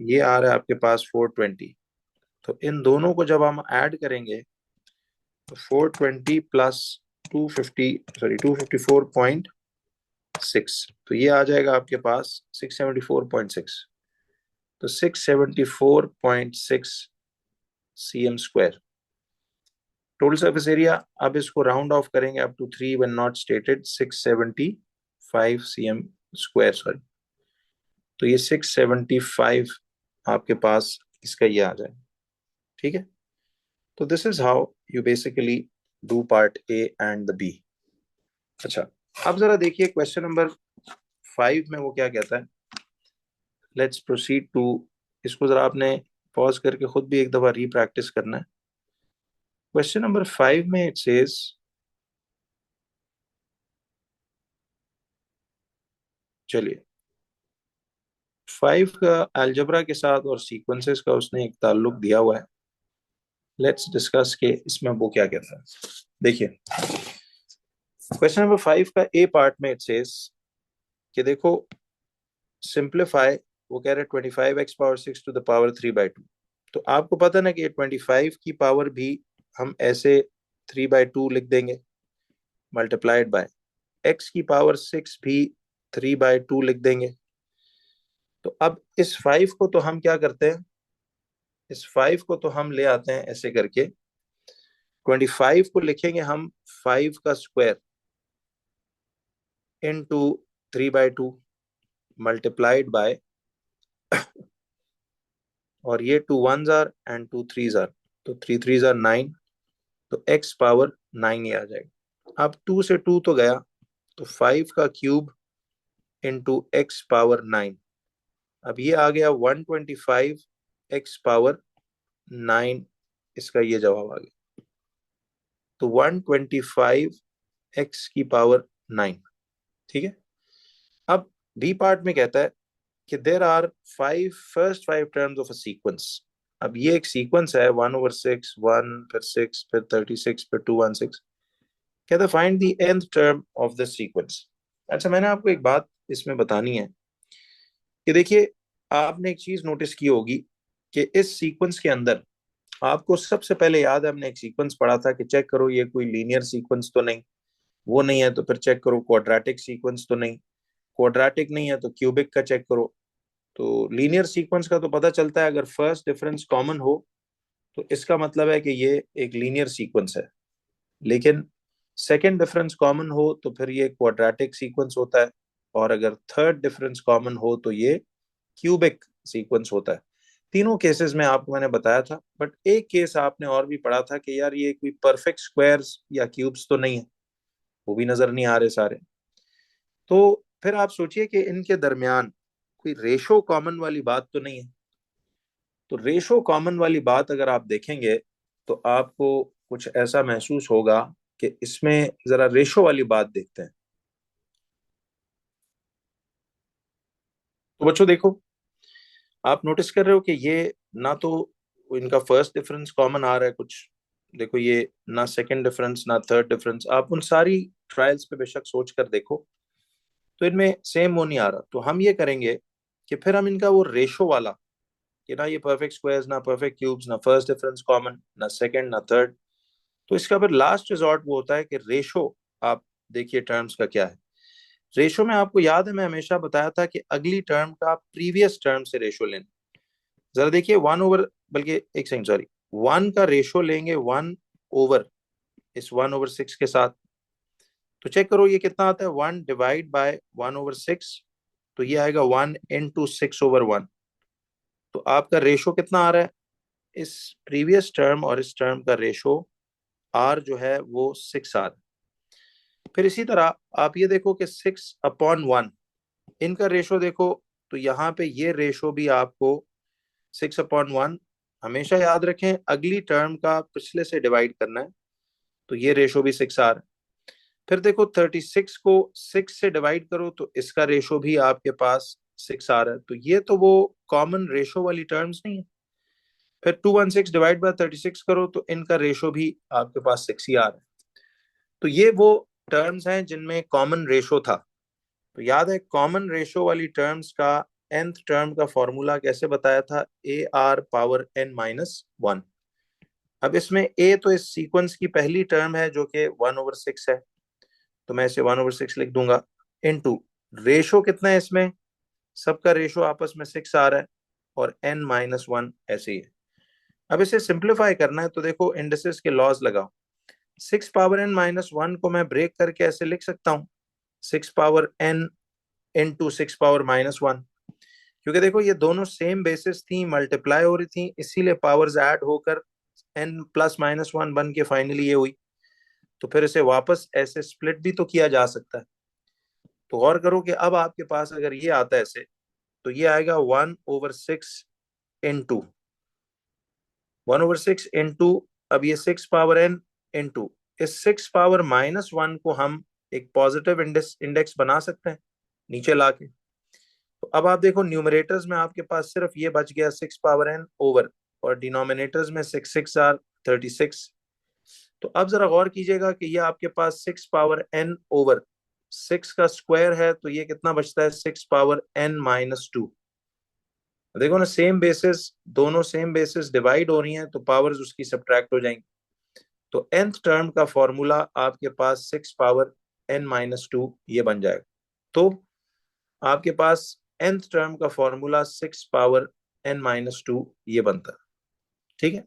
ये आ रहा है आपके पास 420। तो इन दोनों को जब हम ऐड करेंगे तो 420 प्लस 254.6, तो ये आ जाएगा आपके पास 674.6। तो 674.6 cm² टोटल सरफेस एरिया। अब इसको राउंड ऑफ करेंगे up to 3 when not stated, 675 cm², sorry. तो ये 675 आपके पास इसका ये आ जाए। ठीक है, तो this is how you basically do part A and the B. अच्छा, अब जरा देखिए क्वेश्चन नंबर 5 में वो क्या कहता है। लेट्स प्रोसीड टू, इसको जरा आपने पॉज करके खुद भी एक दफा रीप्रैक्टिस करना है। क्वेश्चन नंबर 5 में इट सेज, चलिए 5 का अलजेब्रा के साथ और सीक्वेंसेस का उसने एक ताल्लुक दिया हुआ है। लेट्स डिस्कस के इसमें वो क्या कहता है। देखिए क्वेश्चन नंबर 5 का ए पार्ट में इट सेज कि देखो सिंप्लीफाई, वो कह रहे 25x⁶ टू द पावर 3/2। तो आपको पता ना कि ये 25 की पावर भी हम ऐसे 3/2 लिख देंगे, मल्टीप्लाइड बाय x की पावर 6 भी 3/2 लिख देंगे। तो अब इस 5 को तो हम क्या करते हैं, इस 5 को तो हम ले आते हैं ऐसे करके, 25 को लिखेंगे हम 5 का स्क्वायर इनटू 3/2 मल्टीप्लाइड बाय, और ये 2 1s are and 2 3s are, तो 3 3s आर 9, तो x पावर 9 ये आ जाएगा। अब 2 से 2 तो गया, तो 5 का क्यूब इंटू x पावर 9। अब ये आ गया 125 x पावर 9, इसका ये जवाब आ गया। तो 125 x की पावर 9। ठीक है, अब बी पार्ट में कहता है कि there are 5 first 5 terms of a sequence. अब ये एक सीक्वेंस है 1/6, 1 फिर 6 फिर 36 फिर 216। कहता है find the nth term of the sequence. अच्छा, मैंने आपको एक बात इसमें बतानी है कि देखिए आपने एक चीज नोटिस की होगी कि इस सीक्वेंस के अंदर आपको सबसे पहले याद है, हमने एक सीक्वेंस पढ़ा था कि चेक करो ये कोई लीनियर सीक्वेंस तो नहीं, वो नहीं है तो फिर चेक करो क्वाड्रेटिक सीक्वेंस तो नहीं, क्वाड्रेटिक नहीं है तो क्यूबिक का चेक करो। तो लीनियर सीक्वेंस का तो पता चलता है अगर फर्स्ट डिफरेंस कॉमन हो तो इसका मतलब है कि ये एक लीनियर सीक्वेंस है, लेकिन सेकंड डिफरेंस कॉमन हो तो फिर ये क्वाड्रेटिक सीक्वेंस होता है, और अगर थर्ड डिफरेंस कॉमन हो तो ये क्यूबिक सीक्वेंस होता है। तीनों केसेस में आपको मैंने बताया था, बट एक केस आपने और भी पढ़ा था कि यार ये कोई परफेक्ट स्क्वायर्स या क्यूब्स तो नहीं है, वो भी नजर नहीं आ रहे सारे। तो फिर आप सोचिए कि इनके दरमियान कोई रेशो कॉमन वाली बात तो नहीं है। तो रेशो कॉमन वाली बात अगर आप देखेंगे तो आपको कुछ ऐसा महसूस होगा कि इसमें जरा रेशो वाली बात देखते हैं। तो बच्चों देखो, आप नोटिस कर रहे हो कि ये ना तो इनका फर्स्ट डिफरेंस कॉमन आ रहा है कुछ, देखो ये ना सेकंड डिफरेंस ना थर्ड डिफरेंस, आप उन सारी ट्रायल्स पे बेशक सोच कर देखो तो इनमें सेम वो नहीं आ रहा। तो हम ये करेंगे कि फिर हम इनका वो रेशो वाला, कि ना ये परफेक्ट स्क्वायर्स ना परफेक्ट क्यूब्स ना फर्स्ट डिफरेंस कॉमन ना सेकंड ना थर्ड, तो इसका फिर लास्ट रिजॉर्ट वो होता है कि रेशो। आप देखिए टर्म्स का क्या है। रेशो में आपको याद है मैं हमेशा बताया था कि अगली टर्म का प्रीवियस टर्म से रेशो लेना। जरा देखिए 1/, बल्कि एक सेकंड सॉरी, 1 का रेशो लेंगे 1/, इस 1/6 के साथ, तो चेक करो ये कितना आता है, 1 डिवाइड बाय 1/6, तो ये आएगा 1 इंटू 6/1। तो आपका रेशो कितना आ रहा है, इस प्रीवियस टर्म और इस टर्म का रेशो आर जो है वो 6 आ रहा है। फिर इसी तरह आप ये देखो कि 6/1 इनका रेशो देखो, तो यहाँ पे ये रेशो भी आपको 6/1, हमेशा याद रखें अगली टर्म का पिछले से डिवाइड करना है, तो ये रेशो भी 6 आ रहा है। फिर देखो 36 को 6 से डिवाइड करो तो इसका रेशो भी आपके पास 6 आ रहा है, तो ये तो वो कॉमन रेशो वाली टर्म्स नहीं है। फिर 216 डिवाइड बाय 36 करो तो इनका रेशो भी आपके पास 6 ही आ रहा है। तो ये वो टर्म्स हैं जिनमें कॉमन रेशो था। तो याद है कॉमन रेशो वाली टर्म्स का nth टर्म का फॉर्मूला कैसे बताया था, ए आर पावर n-1। अब इसमें a तो इस सीक्वेंस की पहली टर्म है जो कि 1/6 है, तो मैं इसे 1/6 लिख दूंगा, इनटू रेशो कितना है इसमें, सबका रेशो आपस में 6 आ रहा है, और n-1 ऐसे ही है। अब इसे सिंप्लीफाई करना है तो देखो इंडिसेस के लॉज लगाओ। 6 पावर n-1 को मैं ब्रेक करके ऐसे लिख सकता हूँ, 6 पावर n इंटू 6 पावर -1। क्योंकि देखो ये दोनों सेम बेसिस थी, मल्टीप्लाई हो रही थी, इसीलिए पावर्स ऐड होकर n+-1 बन के फाइनली ये हुई। तो फिर इसे वापस ऐसे स्प्लिट भी तो किया जा सकता है। तो गौर करो कि अब आपके पास अगर ये आता है ऐसे, तो ये आएगा 1/6 इंटू 1/6 इंटू, अब ये 6 पावर n इंटू, इस 6 पावर-1 को हम एक पॉजिटिव इंडेक्स बना सकते हैं नीचे लाके। तो अब आप देखो न्यूमरेटर्स में आपके पास सिर्फ ये बच गया 6 पावर n ओवर, और डिनोमिनेटर्स में 6 6 36। तो अब जरा गौर कीजिएगा कि ये आपके पास 6 पावर n ओवर 6 का स्क्वायर है, तो ये कितना बचता है, 6 पावर n-2। देखो ना, सेम बेसिस, दोनों सेम बेसिस डिवाइड हो रही हैं, तो पावर्स उसकी सब्ट्रैक्ट हो जाएंगी। तो nth टर्म का फॉर्मूला आपके पास 6 पावर n-2 ये बन जाएगा। तो आपके पास nth टर्म का फॉर्मूला 6 पावर n-2 ये बनता है। ठीक है।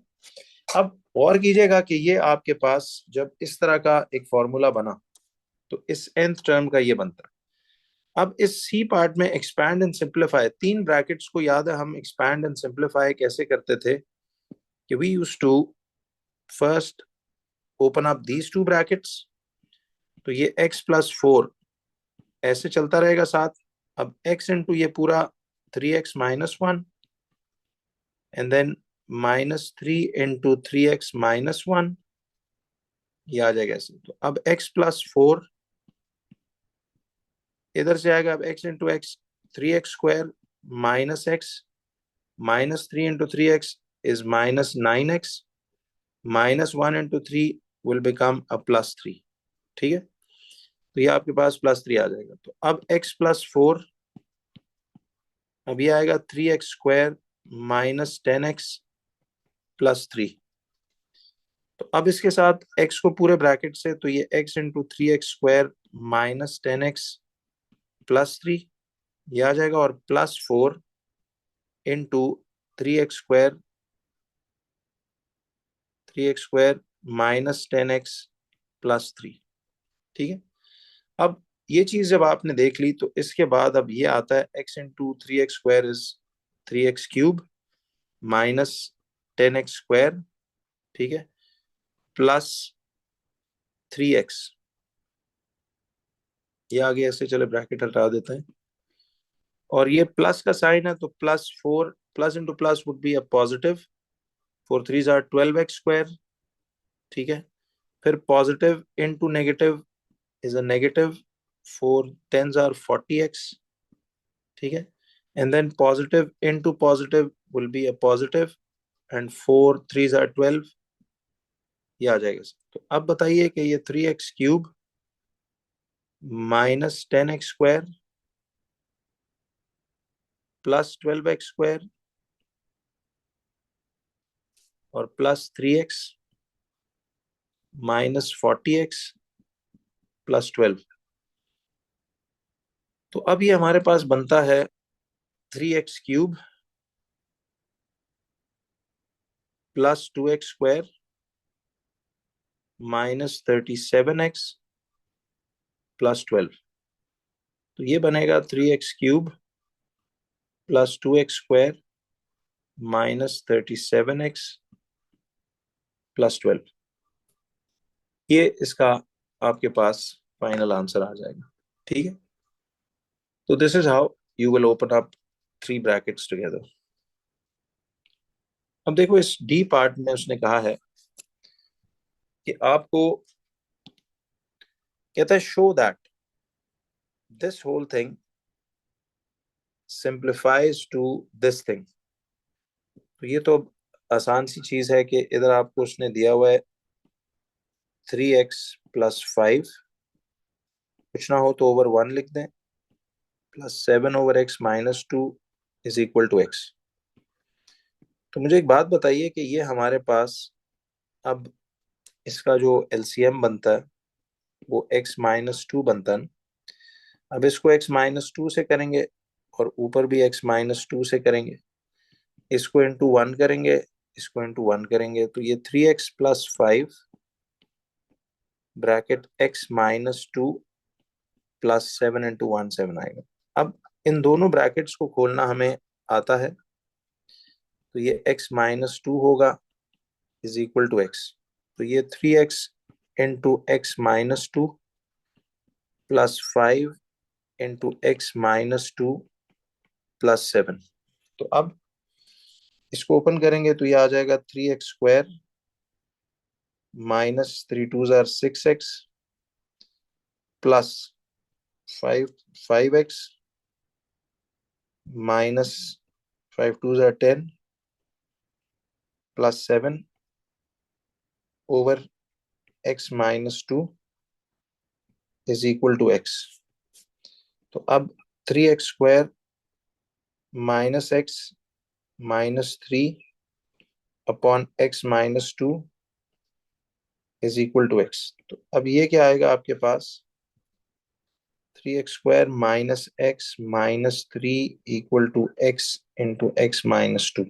अब और कीजिएगा कि ये आपके पास जब इस तरह का एक फॉर्मूला बना, तो इस nth टर्म का ये बनता है। अब इस सी पार्ट में एक्सपैंड एंड सिंप्लीफाई, 3 ब्रैकेट्स को याद है हम एक्सपैंड एंड सिंप्लीफाई कैसे करते थे, कि we used to first open up these 2 brackets. तो ये x+4 ऐसे चलता रहेगा साथ। अब x इंटू ये पूरा 3x-1, and then -3 into 3x-1, ये आ जाएगा ऐसे। तो अब x+4 इधर से आएगा, अब x into x 3x² -x, -3 into 3x is -9x, -1 into 3 will become a +3। ठीक है। तो ये आपके पास +3 आ जाएगा। तो अब x+4, अब ये आएगा 3x² -10x +3। तो अब इसके साथ x को पूरे ब्रैकेट से, तो ये x इंटू 3x² -10x +3 ये आ जाएगा, और +4 इंटू 3x² 3x² -10x +3। ठीक है। अब ये चीज जब आपने देख ली, तो इसके बाद अब ये आता है x into 3x² is 3x³ -10x²। ठीक है। +3x, ये आगे ऐसे, चले ब्रैकेट हटा देते हैं, और ये प्लस का साइन है, तो +4 plus into plus would be a positive, 4 3 = 12x²। ठीक है। फिर positive into negative is a negative, 4 10 = 40x। ठीक है। And then positive into positive will be a positive, and 4 3 = 12, ये आ जाएगा। तो अब बताइए कि ये 3x³ -10x² +12x² और +3x -40x +12। तो अब ये हमारे पास बनता है 3x³ +2x² -37x +12। तो ये बनेगा 3x³ +2x² -37x +12। ये इसका आपके पास फाइनल आंसर आ जाएगा। ठीक है। तो this is how you will open up 3 brackets together. अब देखो इस डी पार्ट में उसने कहा है कि आपको, कहता है show that this whole thing simplifies to this thing. तो ये तो आसान सी चीज है कि इधर आपको उसने दिया हुआ है 3x+5, कुछ ना हो तो ओवर 1 लिख दें, +7/x-2 is equal to x। तो मुझे एक बात बताइए कि ये हमारे पास अब इसका जो एलसीएम बनता है वो x-2 बनता है। अब इसको x-2 से करेंगे, और ऊपर भी x-2 से करेंगे, इसको इंटू 1 करेंगे, इसको इंटू 1 करेंगे, तो ये 3x+5 ब्रैकेट x-2 +7 इंटू 1 7 आएगा। अब इन दोनों ब्रैकेट्स को खोलना हमें आता है, तो ये x माइनस टू होगा इज इक्वल टू एक्स। तो ये 3x into x minus two plus 5 into x minus two plus 7। तो अब इसको ओपन करेंगे तो ये आ जाएगा 3x² minus 3 2 6x plus 5x minus 5 2 10 plus 7 over x minus two is equal to x। तो अब 3x² minus x minus 3 upon x minus two is equal to x। तो अब ये क्या आएगा आपके पास, 3x² minus x minus 3 equal to x into x minus two.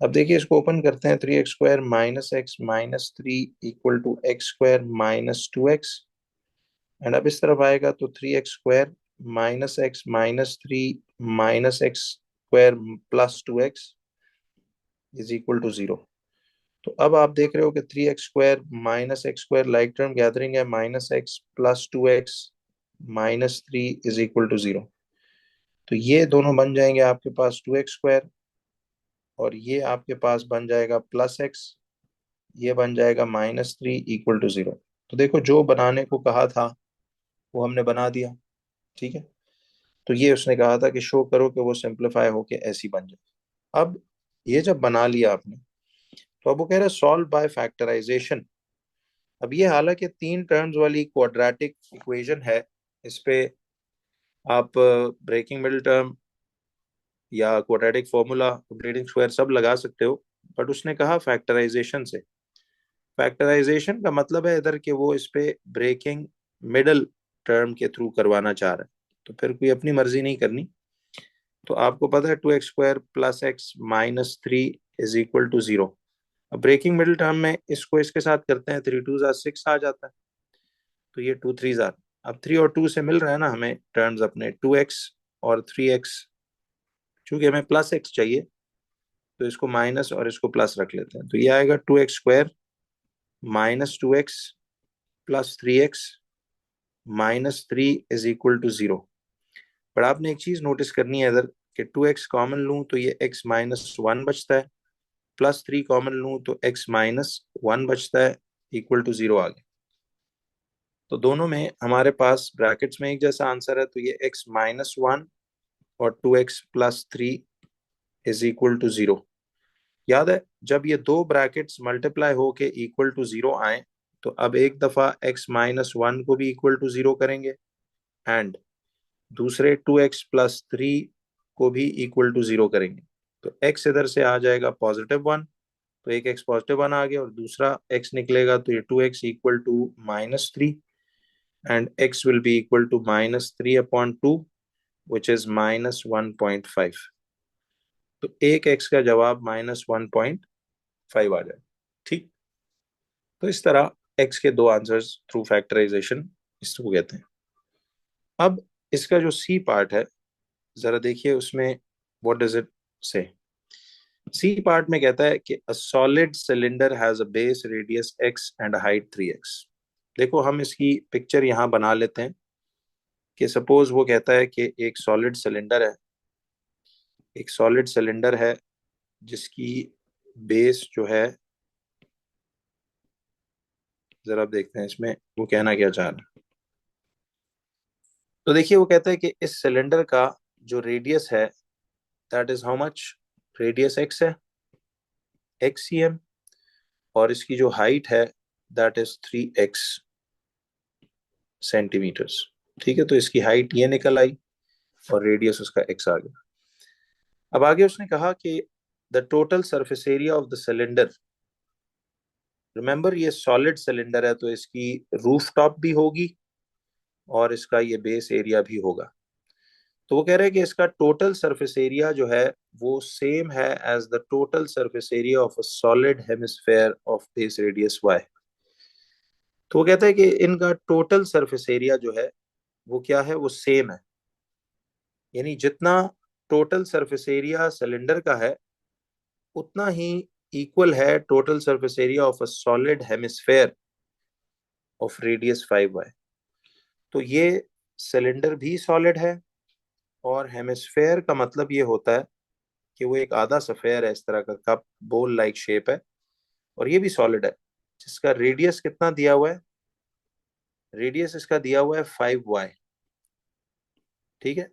अब देखिए इसको ओपन करते हैं, 3x² minus x minus 3 equal to x² minus 2x। And अब इस तरफ आएगा तो 3x² minus x minus 3 minus x² plus 2x is equal to 0। तो अब आप देख रहे हो कि 3x² minus x² like term gathering है, minus x plus 2x minus 3 is equal to 0। तो ये दोनों बन जाएंगे आपके पास 2x² और ये आपके पास बन जाएगा प्लस एक्स, ये बन जाएगा माइनस 3 इक्वल टू 0। तो देखो जो बनाने को कहा था वो हमने बना दिया, ठीक है। तो ये उसने कहा था कि शो करो कि वो सिंप्लीफाई होके ऐसी बन जाए। अब ये जब बना लिया आपने, तो अब वो कह रहा है सॉल्व बाय फैक्टराइजेशन। अब ये हालांकि 3 टर्म्स वाली क्वाड्रेटिक इक्वेशन है, इस पे आप ब्रेकिंग मिडिल टर्म या क्वाड्रेटिक फॉर्मूला कंप्लीटिंग स्क्वायर सब लगा सकते हो, बट उसने कहा फैक्टराइजेशन से। फैक्टराइजेशन का मतलब है इधर कि वो इस पे ब्रेकिंग मिडल टर्म के थ्रू करवाना चाह रहा है, तो फिर कोई अपनी मर्जी नहीं करनी। तो आपको पता है 2x² plus x minus 3 is equal to 0। अब ब्रेकिंग मिडिल टर्म में इसको इसके साथ करते हैं, 3 2 6 आ जाता है, तो ये 2 3 अब 3 और 2 से मिल रहा है ना हमें टर्म्स अपने 2x और 3x। चूंकि हमें प्लस एक्स चाहिए तो इसको माइनस और इसको प्लस रख लेते हैं, तो ये आएगा 2x² minus 2x plus 3x minus 3 is equal to 0। पर आपने एक चीज नोटिस करनी है इधर कि 2x कॉमन लूं तो ये x माइनस 1 बचता है, प्लस 3 कॉमन लूं तो x माइनस 1 बचता है, इक्वल टू 0 आ गया। तो दोनों में हमारे पास ब्रैकेट्स में एक जैसा आंसर है, तो ये x माइनस 1 और 2x plus 3 is equal to 0। याद है जब ये दो ब्रैकेट्स मल्टीप्लाई होके इक्वल टू 0 आए, तो अब एक दफा x माइनस 1 को भी इक्वल टू 0 करेंगे एंड दूसरे 2x प्लस 3 को भी इक्वल टू 0 करेंगे। तो x इधर से आ जाएगा +1, तो एक x +1 आ गया और दूसरा x निकलेगा, तो ये 2x equal to -3 and x will be equal to -3/2 which is -1.5। तो एक x का जवाब -1.5 आ जाए, ठीक। तो इस तरह x के दो आंसर्स थ्रू फैक्टराइजेशन इसको कहते हैं। अब इसका जो सी पार्ट है जरा देखिए उसमें व्हाट डज इट से। सी पार्ट में कहता है कि a solid cylinder has a base radius x and height 3x। देखो हम इसकी पिक्चर यहाँ बना लेते हैं कि सपोज वो कहता है कि एक सॉलिड सिलेंडर है, एक सॉलिड सिलेंडर है जिसकी बेस जो है, जरा आप देखते हैं इसमें वो कहना क्या चाह रहा है। तो देखिए वो कहता है कि इस सिलेंडर का जो रेडियस है that is how much, radius x है, x और इसकी जो हाइट है दैट इज 3x सेंटीमीटर्स। ठीक है, तो इसकी हाइट ये निकल आई और रेडियस उसका x आ गया। अब आगे उसने कहा कि the total surface area of the cylinder, remember ये सॉलिड सिलेंडर है तो इसकी रूफ टॉप भी होगी और इसका ये बेस एरिया भी होगा। तो वो कह रहे हैं कि इसका टोटल सरफेस एरिया जो है वो सेम है as the total surface area of a solid hemisphere of base radius y। तो वो कहता है कि इनका टोटल सरफेस एरिया जो है वो क्या है, वो सेम है। यानी जितना टोटल सरफेस एरिया सिलेंडर का है उतना ही इक्वल है total surface area of a solid hemisphere of radius 5y। तो ये सिलेंडर भी सॉलिड है और हेमिस्फेयर का मतलब ये होता है कि वो एक आधा सफेयर है, इस तरह का कप बोल लाइक शेप है, और ये भी सॉलिड है, जिसका रेडियस कितना दिया हुआ है, रेडियस इसका दिया हुआ है 5y। ठीक है,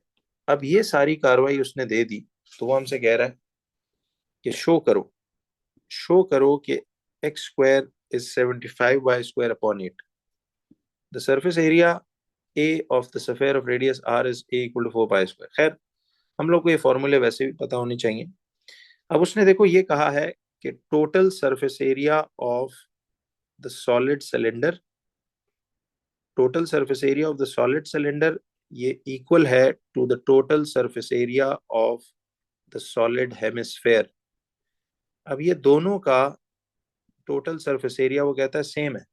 अब ये सारी कार्रवाई उसने दे दी, तो वो हमसे कह रहा है कि शो करो कि x square is 75y² upon 8। The surface area A of the sphere of radius r is A equal to 4 pi square. खैर, हम लोग को ये फॉर्मूले वैसे भी पता होने चाहिए। अब उसने देखो ये कहा है कि total surface area of the solid cylinder, total surface area of the solid cylinder ये इक्वल है to the total surface area of the solid hemisphere. अब ये दोनों का टोटल सरफेस एरिया वो कहता है सेम है।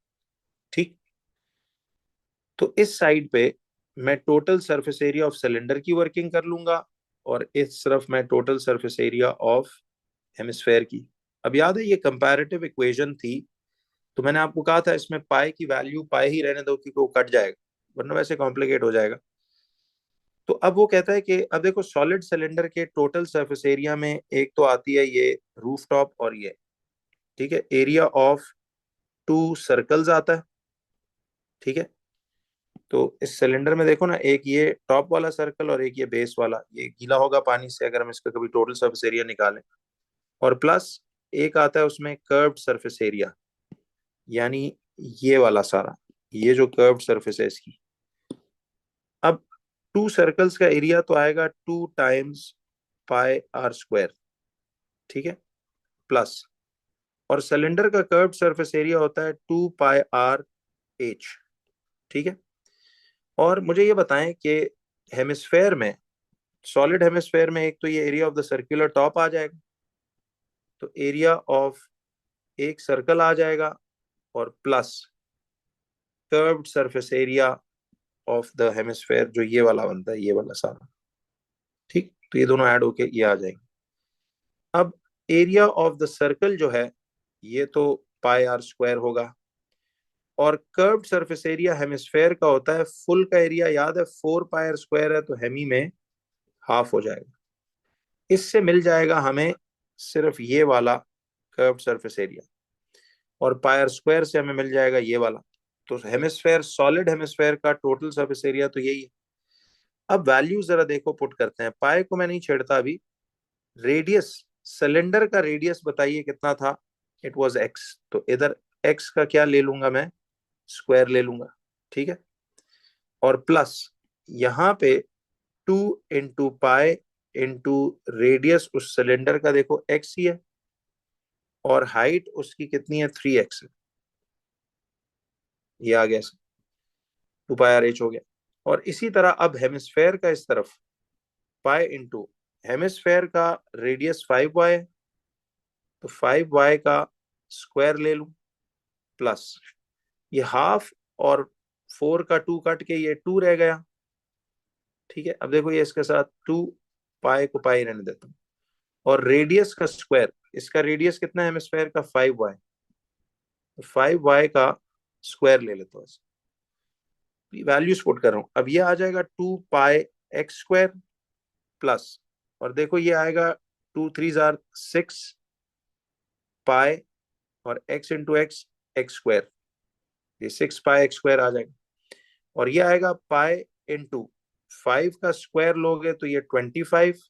ठीक, तो इस साइड पे मैं total surface area of cylinder की वर्किंग कर लूंगा और इस तरफ मैं total surface area of hemisphere की। अब याद है ये कंपैरेटिव इक्वेशन थी, तो मैंने आपको कहा था इसमें पाई की वैल्यू पाई ही रहने दो क्योंकि वो कट जाएगा, वरना वैसे कॉम्प्लिकेट हो जाएगा। तो अब वो कहता है कि अब देखो सॉलिड सिलेंडर के टोटल सरफेस एरिया में एक तो आती है ये रूफ टॉप और ये, ठीक है, एरिया ऑफ 2 सर्कल्स आता है। ठीक है, तो इस सिलेंडर में देखो ना, एक ये टॉप वाला सर्कल और एक ये बेस वाला, ये गीला होगा पानी से अगर हम इसका कभी टोटल सरफेस एरिया निकालें, और प्लस एक आता है उसमें कर्व्ड सरफेस एरिया, यानी ये वाला सारा, ये जो कर्व्ड सरफेस है इसकी। अब 2 सर्कल्स का एरिया तो आएगा 2 टाइम्स पाई r²। ठीक है, प्लस, और सिलेंडर का कर्व्ड सरफेस एरिया होता है 2 पाई r/h। ठीक है, और मुझे ये बताएं कि हेमिस्फेयर में, सॉलिड हेमिस्फेयर में, एक तो ये area of the circular top आ जाएगा, तो एरिया ऑफ एक सर्कल आ जाएगा, और plus curved surface area of the hemisphere जो ये वाला बनता है, ये वाला सारा। ठीक, तो ये दोनों ऐड होके ये आ जाएंगे। अब एरिया ऑफ द सर्कल जो है ये तो पाई r² होगा, और कर्व्ड सरफेस एरिया हेमिस्फेयर का होता है, फुल का एरिया याद है 4 पाई r² है, तो हेमी में हाफ हो जाएगा। इससे मिल जाएगा हमें सिर्फ ये वाला कर्व्ड सरफेस एरिया, और पाई r² से हमें मिल जाएगा ये वाला। तो हेमिस्फेयर, सॉलिड हेमिस्फेयर का टोटल सरफेस एरिया तो यही है। अब वैल्यू जरा देखो पुट करते हैं, पाई को मैं नहीं छेड़ता अभी। रेडियस, सिलेंडर का रेडियस बताइए कितना था, इट वाज एक्स, तो इधर एक्स का क्या ले लूंगा मैं, स्क्वायर ले लूंगा। ठीक है, और प्लस यहाँ पे 2 × पाई इंटू रेडियस उस सिलेंडर का देखो एक्स ही है, और हाइट उसकी कितनी है, 3x है। ये आ गया 2 पाई r/h हो गया। और इसी तरह अब हेमिस्फेयर का इस तरफ पाई इंटू, हेमिस्फेयर का रेडियस 5y है, तो 5y का स्क्वायर ले लूं, प्लस ये हाफ, और 4 का 2 कट के ये 2 रह गया। ठीक है, अब देखो ये इसके साथ 2 पाई को पाई रहने देता हूँ, और रेडियस का स्क्वायर, इसका रेडियस कितना है हेमिस्फेयर का, 5y, तो 5y का स्क्वायर ले लेता हूँ। वैल्यूज पुट कर रहा हूँ, अब ये आ जाएगा 2 पाई x² प्लस, और देखो ये आएगा 2 3 जार 6 पाई, और x इंटू एक्स x², ये 6 पाई x² आ जाएगा। और ये आएगा पाई इंटू 5 का स्क्वायर लोगे तो ये 25,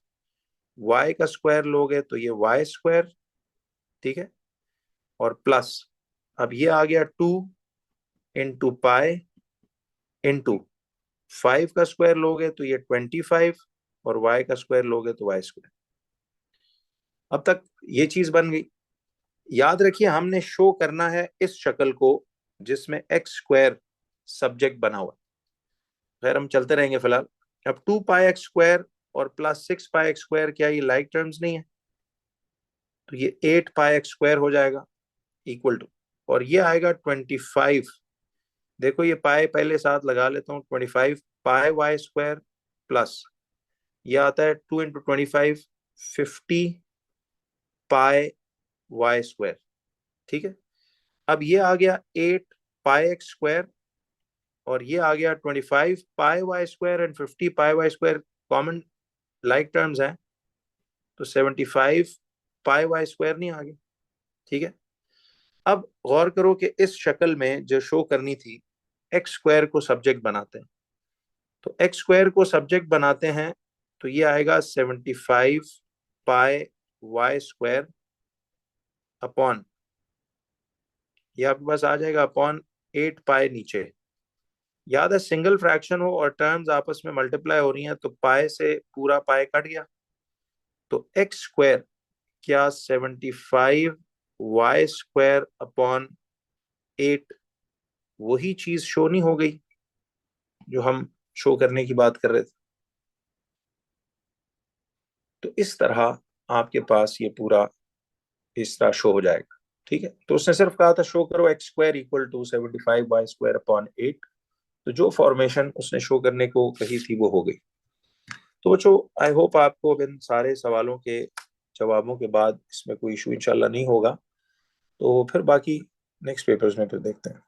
y का स्क्वायर लोगे तो ये y²। ठीक है, और प्लस अब ये आ गया 2 × पाई इंटू 5 का स्क्वायर लोगे तो ये 25, और y का स्क्वायर लोगे तो y²। अब तक ये चीज बन गई। याद रखिए हमने शो करना है इस शक्ल को जिसमें x² सब्जेक्ट बना हुआ है। खैर हम चलते रहेंगे फिलहाल। अब 2 पाई x² और प्लस 6 पाई x², क्या ये लाइक टर्म्स नहीं है, तो ये 8 पाई x² हो जाएगा इक्वल टू, और ये आएगा 25। देखो ये पाई पहले साथ लगा लेता हूँ, 25 पाई y² प्लस ये आता है 2 इंटू 25 50 पाई वाई स्क्वायर। ठीक है, अब ये आ गया 8 पाई एक्स स्क्वायर, और ये आ गया 25 pi y square and 50 pi y square, common like terms हैं, तो 75 पाई वाई स्क्वायर नहीं आ गया। ठीक है, अब गौर करो कि इस शक्ल में जो शो करनी थी, एक्स स्क्वायर को सब्जेक्ट बनाते हैं, तो एक्स स्क्वायर को सब्जेक्ट बनाते हैं तो ये आएगा 75 पाई वाई स्क्वायर अपॉन, ये आपके पास आ जाएगा अपॉन 8 पाई नीचे। याद है सिंगल फ्रैक्शन हो और टर्म्स आपस में मल्टीप्लाई हो रही हैं तो पाई से पूरा पाई कट गया, तो एक्स स्क्वायर क्या 75 वाई स्क्वायर अपॉन 8 वही चीज शो नहीं हो गई जो हम शो करने की बात कर रहे थे। तो इस तरह आपके पास ये पूरा इस तरह शो हो जाएगा। ठीक है, तो उसने सिर्फ कहा था शो करो x square equal to 75 y square upon 8, तो जो फॉर्मेशन उसने शो करने को कही थी वो हो गई। तो बच्चों आई होप आपको अब इन सारे सवालों के जवाबों के बाद इसमें कोई इशू इंशाल्लाह नहीं होगा। तो फिर बाकी नेक्स्ट पेपर्स में फिर देखते हैं।